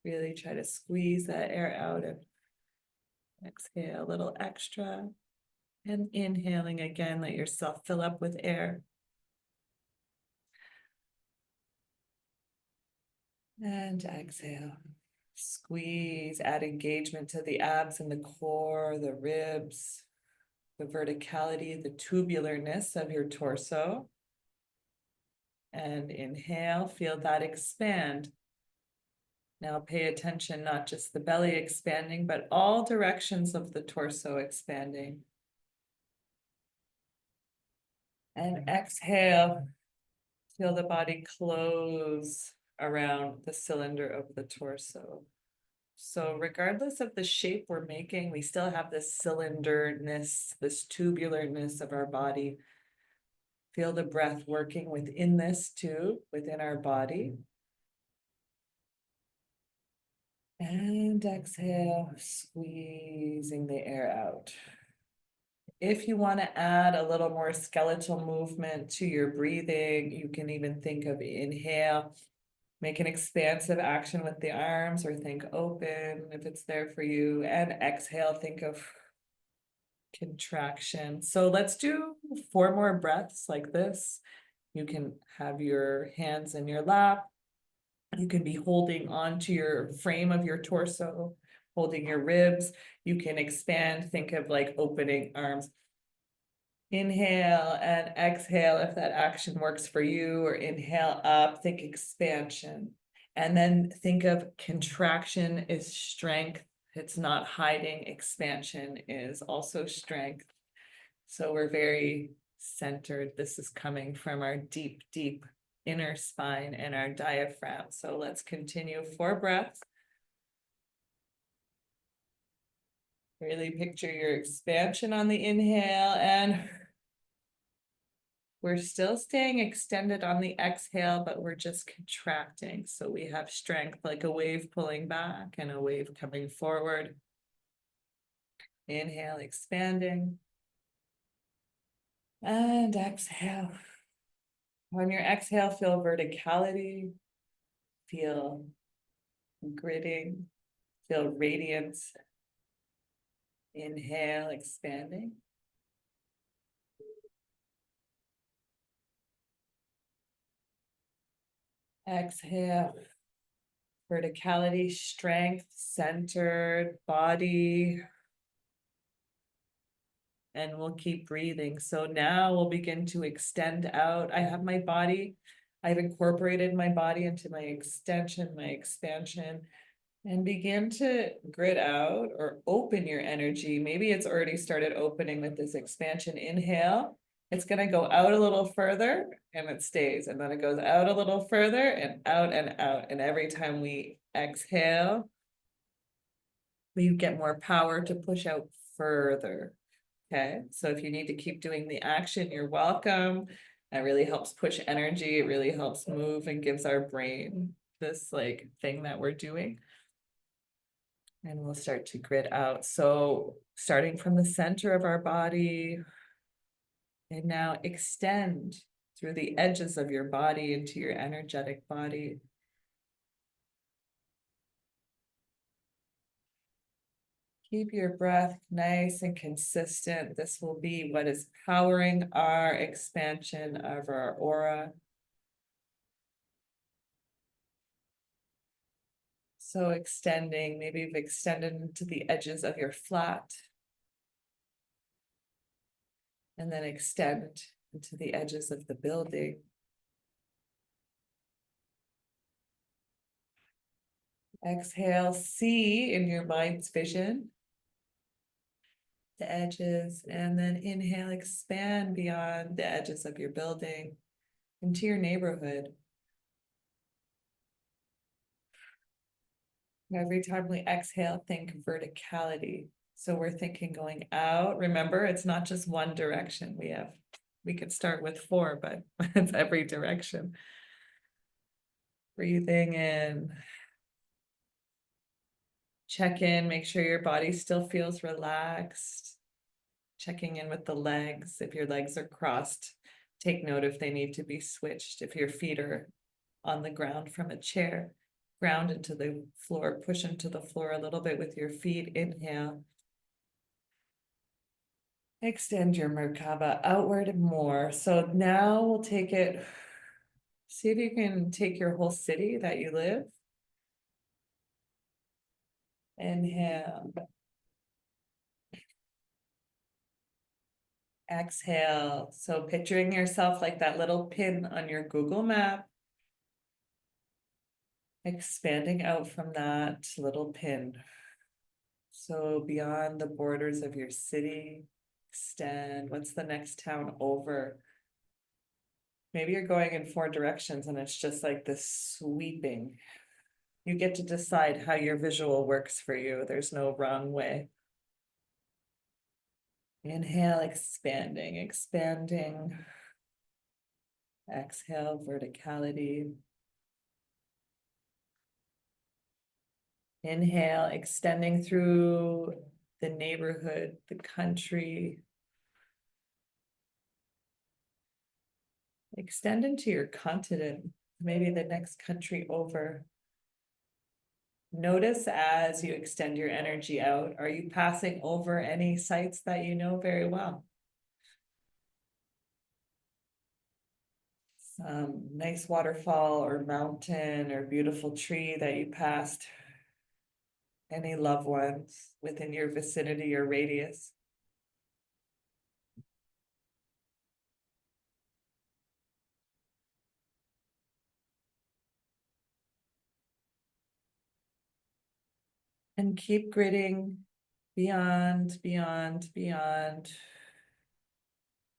Really try to squeeze that air out and exhale a little extra. And inhaling again, let yourself fill up with air. And exhale. Squeeze, add engagement to the abs and the core, the ribs, the verticality, the tubularness of your torso. And inhale, feel that expand. Now pay attention, not just the belly expanding, but all directions of the torso expanding. And exhale, feel the body close around the cylinder of the torso. So regardless of the shape we're making, we still have this cylinderness, this tubularness of our body. Feel the breath working within this too, within our body. And exhale, squeezing the air out. If you want to add a little more skeletal movement to your breathing, you can even think of inhale, make an expansive action with the arms, or think open if it's there for you. And exhale, think of contraction. So let's do 4 more breaths like this. You can have your hands in your lap. You can be holding onto your frame of your torso, holding your ribs. You can expand, think of like opening arms. Inhale and exhale if that action works for you, or inhale up, think expansion. And then think of contraction is strength. It's not hiding. Expansion is also strength. So we're very centered. This is coming from our deep, deep inner spine and our diaphragm. So let's continue 4 breaths. Really picture your expansion on the inhale, and we're still staying extended on the exhale, but we're just contracting. So we have strength like a wave pulling back and a wave coming forward. Inhale, expanding. And exhale. On your exhale, feel verticality, feel gritting, feel radiance. Inhale, expanding. Exhale, verticality, strength, centered body. And we'll keep breathing. So now we'll begin to extend out. I have my body, I've incorporated my body into my extension, my expansion, and begin to grit out or open your energy. Maybe it's already started opening with this expansion. Inhale. It's going to go out a little further and it stays. And then it goes out a little further and out and out. And every time we exhale, we get more power to push out further. Okay, so if you need to keep doing the action, you're welcome. That really helps push energy. It really helps move and gives our brain this like thing that we're doing. And we'll start to grit out. So starting from the center of our body, and now extend through the edges of your body into your energetic body. Keep your breath nice and consistent. This will be what is powering our expansion of our aura. So extending, maybe you've extended into the edges of your flat. And then extend into the edges of the building. Exhale, see in your mind's vision the edges, and then inhale, expand beyond the edges of your building into your neighborhood. Every time we exhale, think verticality. So we're thinking going out. Remember, it's not just one direction. We could start with 4, but it's every direction. Breathing in. Check in, make sure your body still feels relaxed. Checking in with the legs. If your legs are crossed, take note if they need to be switched. If your feet are on the ground from a chair, ground into the floor, push into the floor a little bit with your feet. Inhale. Extend your Merkaba outward more. So now we'll take it, see if you can take your whole city that you live. Inhale. Exhale. So picturing yourself like that little pin on your Google map. Expanding out from that little pin. So beyond the borders of your city, extend. What's the next town over? Maybe you're going in 4 directions and it's just like this sweeping. You get to decide how your visual works for you. There's no wrong way. Inhale, expanding, expanding. Exhale, verticality. Inhale, extending through the neighborhood, the country. Extend into your continent, maybe the next country over. Notice as you extend your energy out, are you passing over any sites that you know very well? Some nice waterfall or mountain or beautiful tree that you passed. Any loved ones within your vicinity or radius. And keep gritting beyond, beyond, beyond.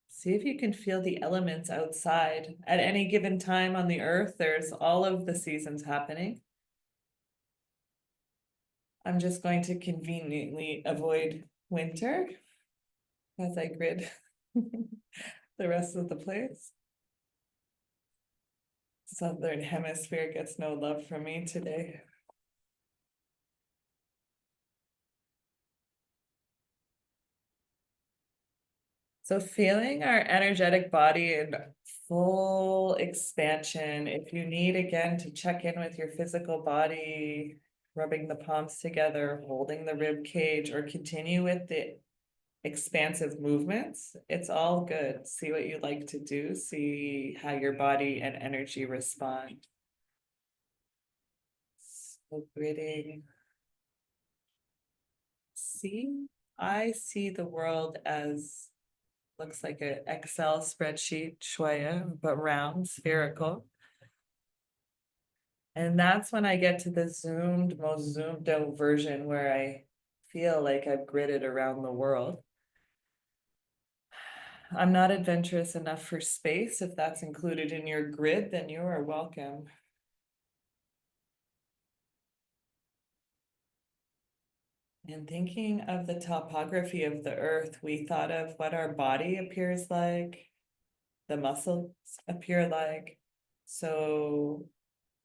See if you can feel the elements outside. At any given time on the earth, there's all of the seasons happening. I'm just going to conveniently avoid winter as I grid the rest of the place. Southern Hemisphere gets no love from me today. So feeling our energetic body in full expansion. If you need, again, to check in with your physical body, rubbing the palms together, holding the rib cage, or continue with the expansive movements, it's all good. See what you like to do. See how your body and energy respond. So breathing. I see the world as looks like an Excel spreadsheet, shwaya, but round, spherical. And that's when I get to the most zoomed out version where I feel like I've gridded around the world. I'm not adventurous enough for space. If that's included in your grid, then you are welcome. And thinking of the topography of the earth, we thought of what our body appears like, the muscles appear like. So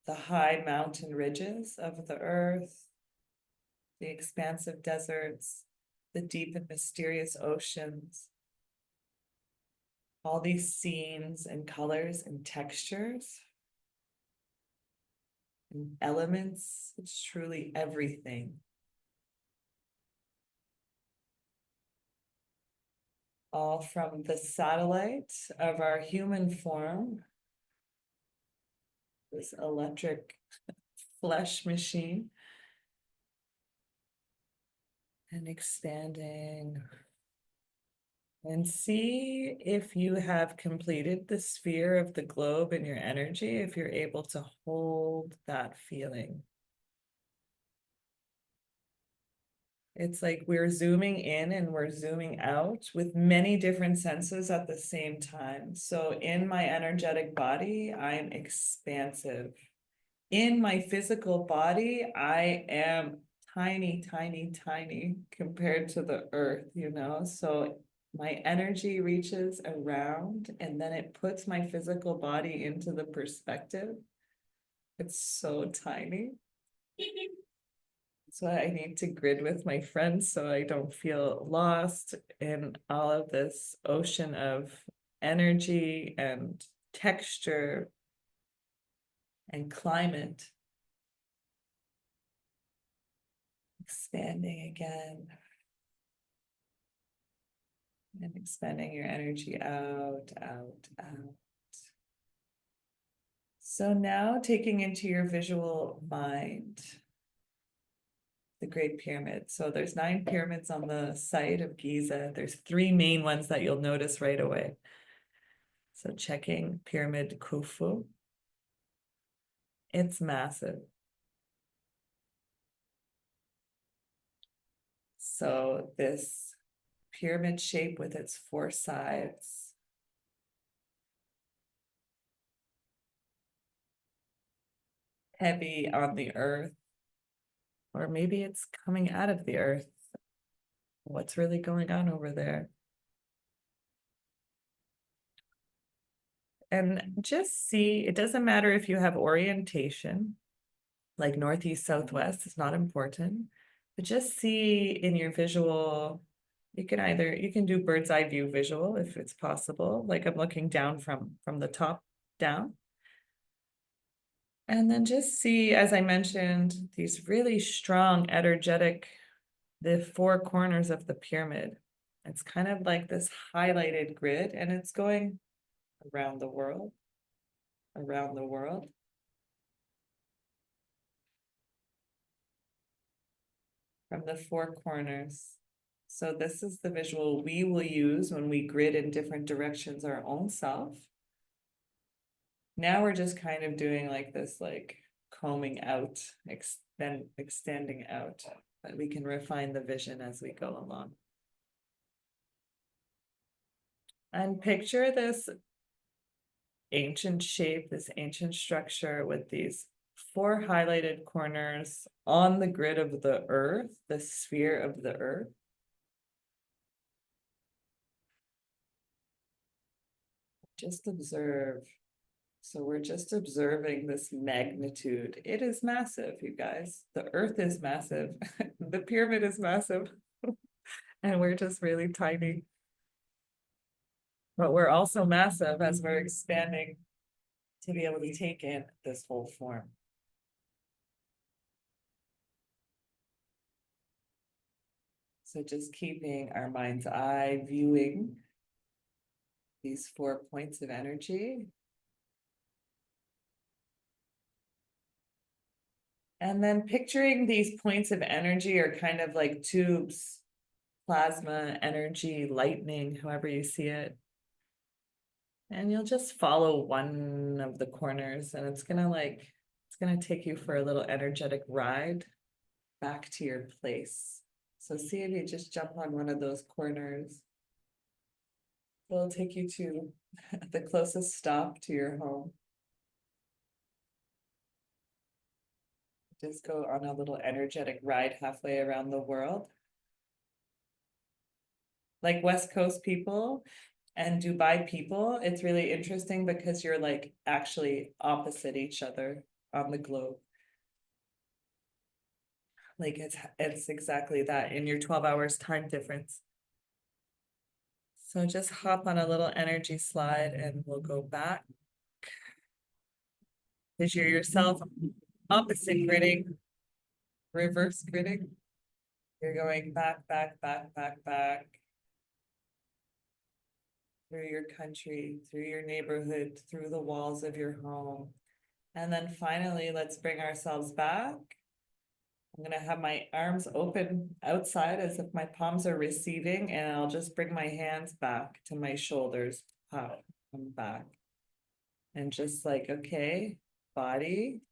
the high mountain ridges of the earth, the expansive deserts, the deep and mysterious oceans, all these scenes and colors and textures and elements. It's truly everything. All from the satellite of our human form, this electric flesh machine, and expanding And see if you have completed the sphere of the globe in your energy, if you're able to hold that feeling. It's like we're zooming in and we're zooming out with many different senses at the same time. So in my energetic body, I'm expansive. In my physical body, I am tiny, tiny, tiny compared to the earth, you know? So my energy reaches around and then it puts my physical body into the perspective. It's so tiny. So I need to grid with my friends so I don't feel lost in all of this ocean of energy and texture and climate. Expanding again. And expanding your energy out, out, out. So now taking into your visual mind the Great Pyramid. So there's 9 pyramids on the site of Giza. There's 3 main ones that you'll notice right away. So checking Pyramid Khufu. It's massive. So this pyramid shape with its 4 sides. Heavy on the earth. Or maybe it's coming out of the earth. What's really going on over there? And just see, it doesn't matter if you have orientation, like northeast, southwest, it's not important, but just see in your visual, you can do bird's eye view visual if it's possible, like I'm looking down from the top down. And then just see, as I mentioned, these really strong, energetic, the 4 corners of the pyramid. It's kind of like this highlighted grid, and it's going around the world, around the world. From the 4 corners. So this is the visual we will use when we grid in different directions our own self. Now we're just kind of doing like this, like combing out, extending out, but we can refine the vision as we go along. And picture this ancient shape, this ancient structure with these 4 highlighted corners on the grid of the earth, the sphere of the earth. Just observe. So we're just observing this magnitude. It is massive, you guys. The earth is massive. The pyramid is massive. And we're just really tiny. But we're also massive as we're expanding to be able to take in this whole form. So just keeping our mind's eye viewing these 4 points of energy. And then picturing these points of energy are kind of like tubes, plasma, energy, lightning, however you see it. And you'll just follow one of the corners and it's gonna take you for a little energetic ride back to your place. So see if you just jump on one of those corners. It'll take you to the closest stop to your home. Just go on a little energetic ride halfway around the world. Like West Coast people and Dubai people, it's really interesting because you're like actually opposite each other on the globe. Like it's exactly that in your 12 hours time difference. So just hop on a little energy slide and we'll go back. Picture yourself opposite gridding, reverse gridding. You're going back, back, back, back, back. Through your country, through your neighborhood, through the walls of your home. And then finally, let's bring ourselves back I'm gonna have my arms open outside as if my palms are receiving, and I'll just bring my hands back to my shoulders, pop them back. And just like, okay, body.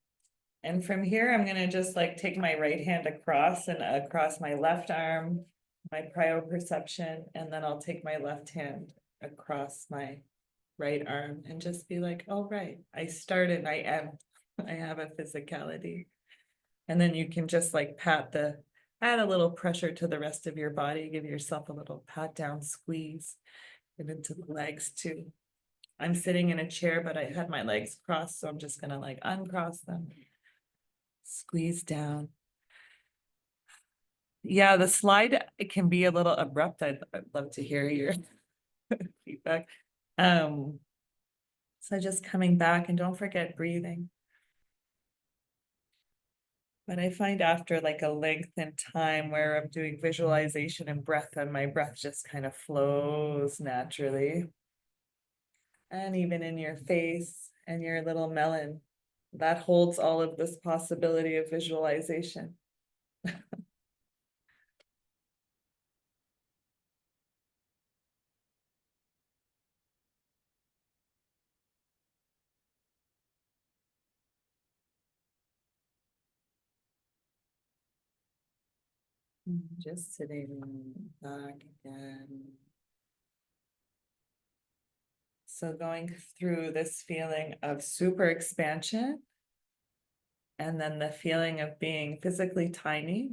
And from here, I'm gonna just like take my right hand across and across my left arm, my perception, and then I'll take my left hand across my right arm and just be like, oh, right, I started, I have a physicality. And then you can just like add a little pressure to the rest of your body, give yourself a little pat down squeeze and into the legs too. I'm sitting in a chair, but I had my legs crossed, so I'm just gonna like uncross them, squeeze down. Yeah, the slide, it can be a little abrupt. I'd love to hear your feedback. So just coming back, and don't forget breathing. But I find after like a lengthened time where I'm doing visualization and breath, and my breath just kind of flows naturally. And even in your face and your little melon, that holds all of this possibility of visualization. Just sitting back again. So going through this feeling of super expansion, and then the feeling of being physically tiny,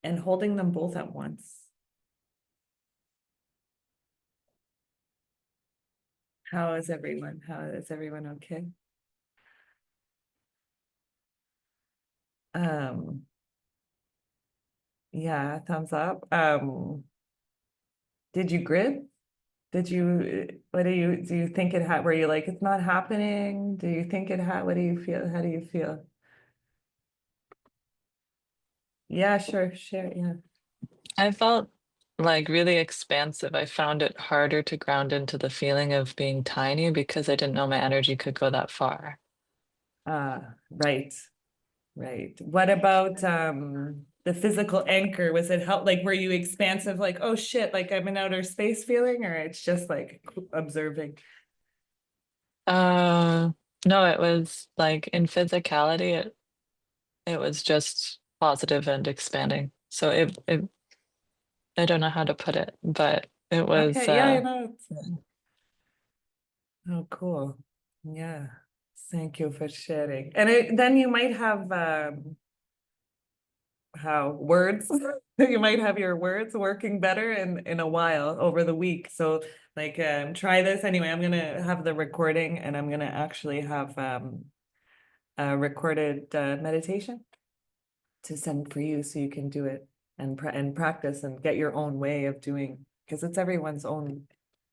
and holding them both at once. How is everyone? How is everyone okay? Um, yeah, thumbs up. Did you grid? Did you, what do you think were you like, it's not happening? Do you think what do you feel? How do you feel? Yeah, sure, share, yeah. I felt like really expansive. I found it harder to ground into the feeling of being tiny because I didn't know my energy could go that far. Right, right. What about the physical anchor? Was it help, like were you expansive, like, oh shit, like I'm in outer space feeling, or it's just like observing? Uh, no, it was like in physicality, it was just positive and expanding. So it I don't know how to put it, but it was Okay, yeah, I know. Oh, cool. Yeah. Thank you for sharing. And then you might have how words you might have your words working better in a while over the week. So like try this anyway. I'm gonna have the recording, and I'm gonna actually have a recorded meditation to send for you so you can do it and practice and get your own way of doing, because it's everyone's own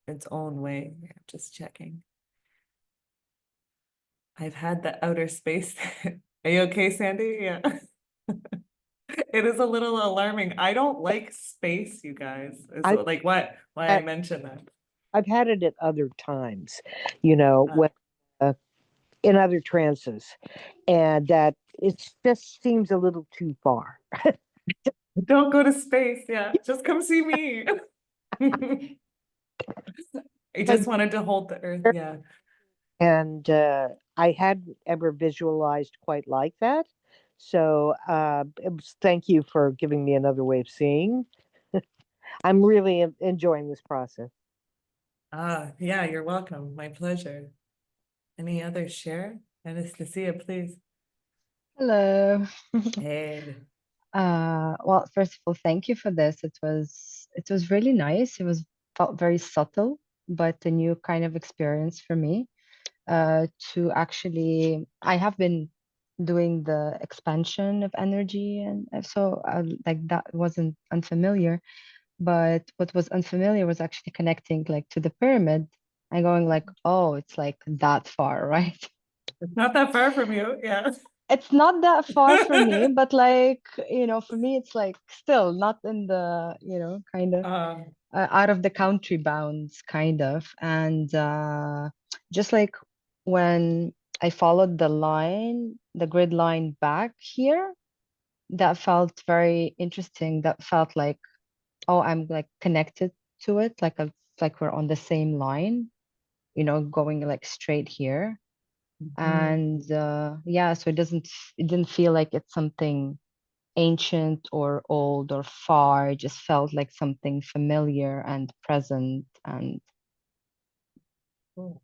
its own way. Just checking. I've had the outer space. Are you okay, Sandy? Yeah. It is a little alarming. I don't like space, you guys. I So like why I mentioned that. I've had it at other times, you know, Uh, when in other trances, and that it just seems a little too far. don't go to space. Yeah. Just come see me. I But just wanted to hold the earth. Yeah. and I hadn't ever visualized quite like that. So thank you for giving me another way of seeing. I'm really enjoying this process. Yeah, you're welcome. My pleasure. Any other share? Anastasia, please. Hello. Hey. Well, first of all, thank you for this. It was really nice. It was felt very subtle, but a new kind of experience for me. To actually, I have been doing the expansion of energy, and so like that wasn't unfamiliar. But what was unfamiliar was actually connecting like to the pyramid and going like, oh, it's like that far, right? It's not that far from you. Yeah. It's not that far from me, but like, for me, it's like still not in the, kind of Uh, out of the country bounds, kind of. And just like when I followed the grid line back here, that felt very interesting. That felt like, oh, I'm like connected to it, like we're on the same line, going like straight here. Mhm. And yeah, so it didn't feel like it's something ancient or old or far. It just felt like something familiar and present. And Cool.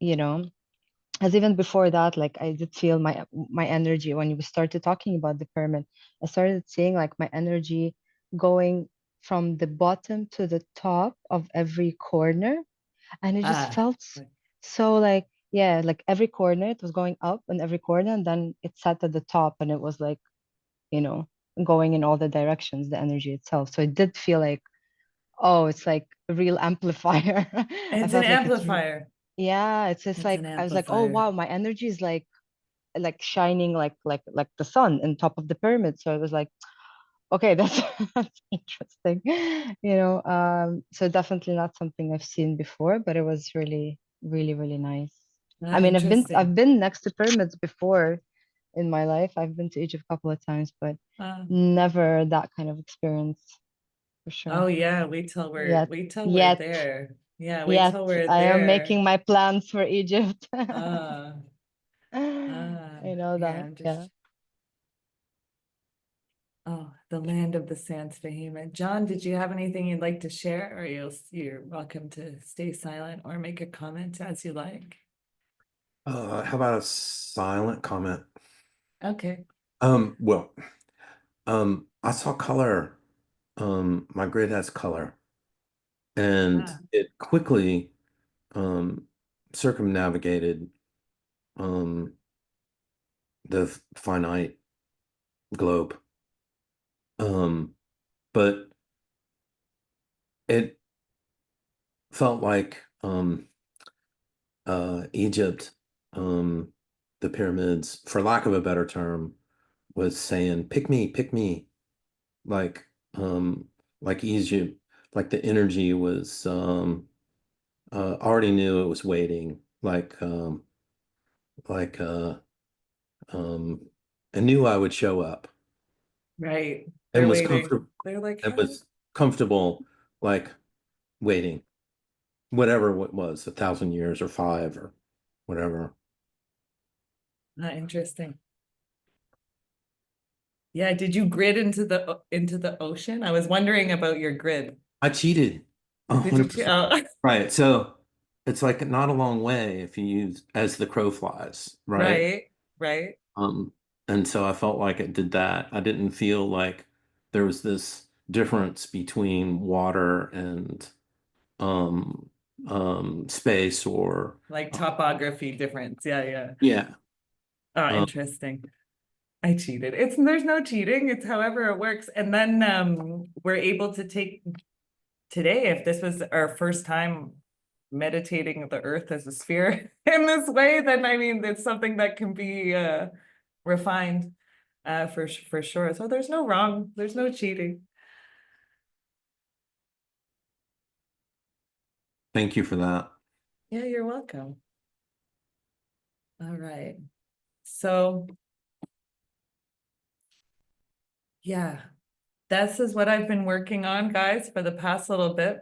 as even before that, like I did feel my energy when you started talking about the pyramid. I started seeing like my energy going from the bottom to the top of every corner, and it just Ah, felt so like, yeah, like every corner it was going up in every corner, and then it sat at the top, and it was like, you know going in all the directions, the energy itself. So it did feel like, oh, it's like a real amplifier. I it's an felt like amplifier. yeah, it's just It's like an I was like, oh amplifier. wow, my energy is like shining like the sun on top of the pyramid. So it was like, okay, that's that's interesting. So definitely not something I've seen before, but it was really, really, really nice. Ah, I mean, I've interesting. been next to pyramids before in my life. I've been to Egypt a couple of times, but Ah. never that kind of experience for Oh sure. yeah, Yet, wait till we're yet, there. Yeah, wait yet, till we're I am there. making my plans for Egypt. Ah, ah, I know yeah, that. I'm Yeah. just oh, the land of the Sans Behemoth. John, did you have anything you'd like to share, or you're welcome to stay silent or make a comment as you like. How about a silent comment? Okay. Well, I saw color. My grid has color, and Ah, it quickly um circumnavigated um the finite globe. Um, but it felt like Egypt, the pyramids, for lack of a better term, was saying, pick me, like like Egypt, like the energy was already knew it was waiting, like um I knew I would show up right. and They're was waiting. comfortable They're like, and huh? was comfortable like waiting, whatever it was, 1,000 years or five or whatever. Not interesting. Yeah, did you grid into the ocean? I was wondering about your grid. I cheated Did you? 100%. Oh, Right. So it's like not a long way if you use as the crow flies, right? right, right. Um, and so I felt like it did that. I didn't feel like there was this difference between water and um space or Like topography difference. Yeah, yeah. yeah. Oh, Um, interesting. I cheated. There's no cheating. It's however it works. And then we're able to take today, if this was our first time meditating the earth as a sphere in this way, then I mean it's something that can be refined for sure. So there's no wrong, there's no cheating. Thank you for that. Yeah, you're welcome. All right. So yeah, this is what I've been working on, guys, for the past little bit.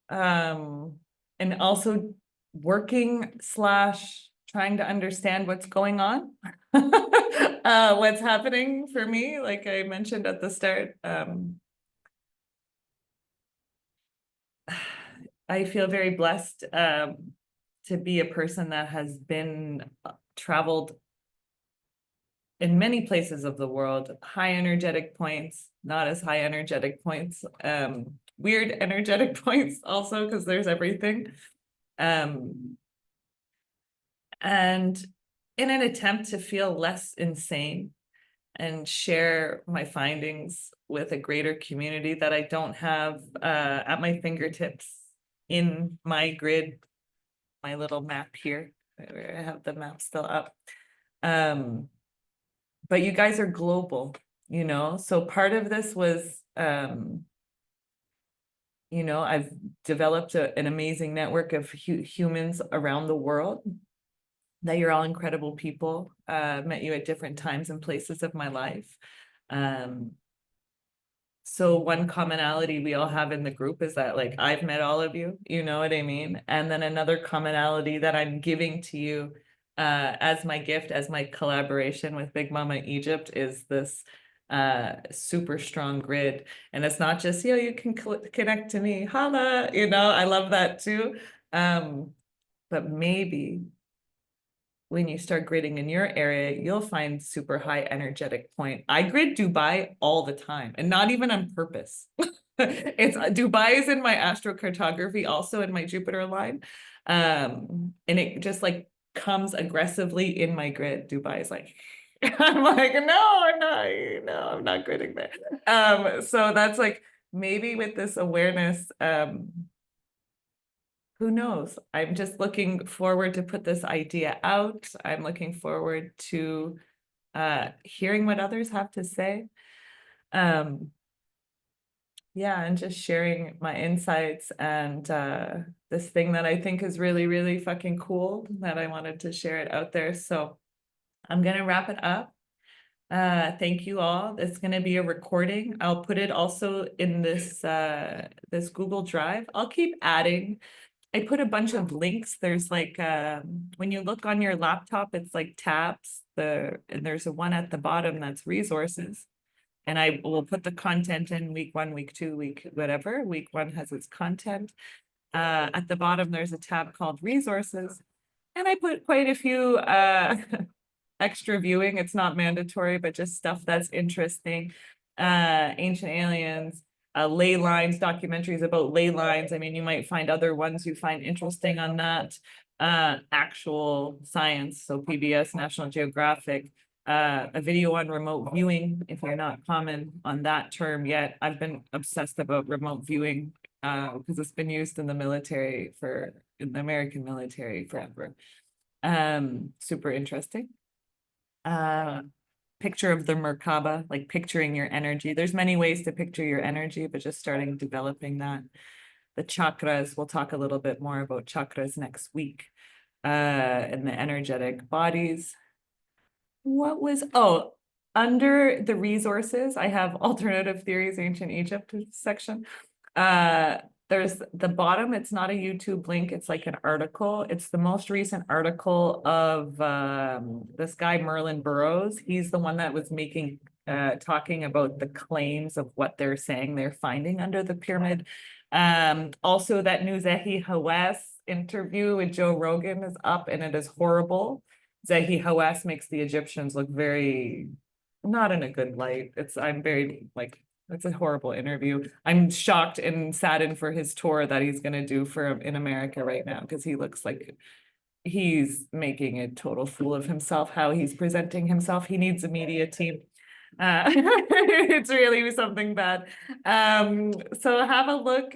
And also working slash trying to understand what's going on, what's happening for me, like I mentioned at the start. I feel very blessed to be a person that has been traveled in many places of the world, high energetic points, not as high energetic points, weird energetic points also, because there's everything. And in an attempt to feel less insane and share my findings with a greater community that I don't have at my fingertips in my grid, my little map here, where I have the map still up. But you guys are global, so part of this was, I've developed an amazing network of humans around the world, that you're all incredible people, met you at different times and places of my life. So one commonality we all have in the group is that like I've met all of you, you know what I mean? And then another commonality that I'm giving to you as my gift, as my collaboration with Big Mama Egypt is this super strong grid. And it's not just, you can connect to me, holla, I love that too. But maybe when you start gridding in your area, you'll find super high energetic point. I grid Dubai all the time, and not even on purpose. It's Dubai is in my astrocartography, also in my Jupiter line. And it just like comes aggressively in my grid. Dubai is like, I'm like, no, I'm not gridding there. So that's like maybe with this awareness, who knows? I'm just looking forward to put this idea out. I'm looking forward to hearing what others have to say. Yeah, and just sharing my insights and this thing that I think is really, really fucking cool that I wanted to share it out there. So I'm gonna wrap it up. Thank you all. It's gonna be a recording. I'll put it also in this this Google Drive. I'll keep adding. I put a bunch of links. There's like when you look on your laptop, it's like tabs. And there's a one at the bottom that's resources. And I will put the content in week 1, week 2, week whatever. Week 1 has its content. At the bottom, there's a tab called resources. And I put quite a few extra viewing. It's not mandatory, but just stuff that's interesting. Ancient aliens, ley lines, documentaries about ley lines. I mean, you might find other ones you find interesting on that. Actual science, so PBS, National Geographic, a video on remote viewing, if you're not common on that term yet. I've been obsessed about remote viewing because it's been used in the military in the American military forever. Super interesting. Picture of the Merkaba, like picturing your energy. There's many ways to picture your energy, but just starting developing that. The chakras, we'll talk a little bit more about chakras next week. And the energetic bodies. Under the resources, I have alternative theories, ancient Egypt section. There's the bottom, it's not a YouTube link, it's like an article. It's the most recent article of this guy, Merlin Burrows. He's the one that was talking about the claims of what they're saying they're finding under the pyramid. Also that new Zehi Hawass interview with Joe Rogan is up and it is horrible. Zehi Hawass makes the Egyptians look very not in a good light. I'm very like, it's a horrible interview. I'm shocked and saddened for his tour that he's going to do in America right now because he looks like he's making a total fool of himself, how he's presenting himself. He needs a media team. It's really something bad. So have a look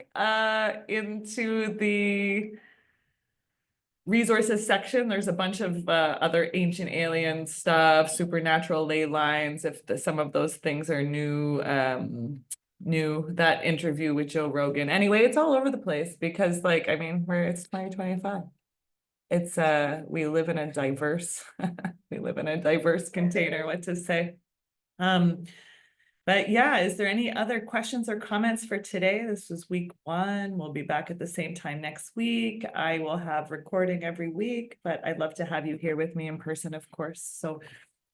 into the resources section. There's a bunch of other ancient alien stuff, supernatural ley lines, if some of those things are new. That interview with Joe Rogan. Anyway, it's all over the place because like, I mean, it's 2025. It's we live in a diverse container, what to say. But yeah, is there any other questions or comments for today? This was week 1. We'll be back at the same time next week. I will have recording every week, but I'd love to have you here with me in person, of course. So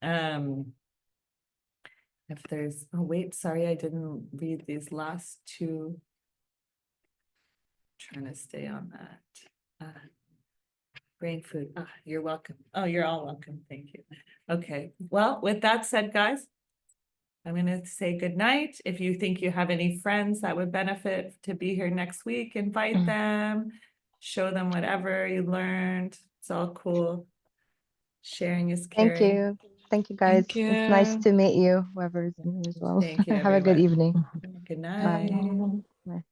if there's, oh wait, sorry, I didn't read these last 2. Trying to stay on that. Brain food. You're welcome. Oh, you're all welcome. Thank you. Okay. Well, with that said, guys, I'm going to say good night. If you think you have any friends that would benefit to be here next week, invite them, show them whatever you learned. It's all cool. Sharing is caring. Thank you. Thank you, guys. Thank It's nice you. to meet you, whoever's in here as well. Thank you, Have a good everyone. evening. Good Bye. night. Bye.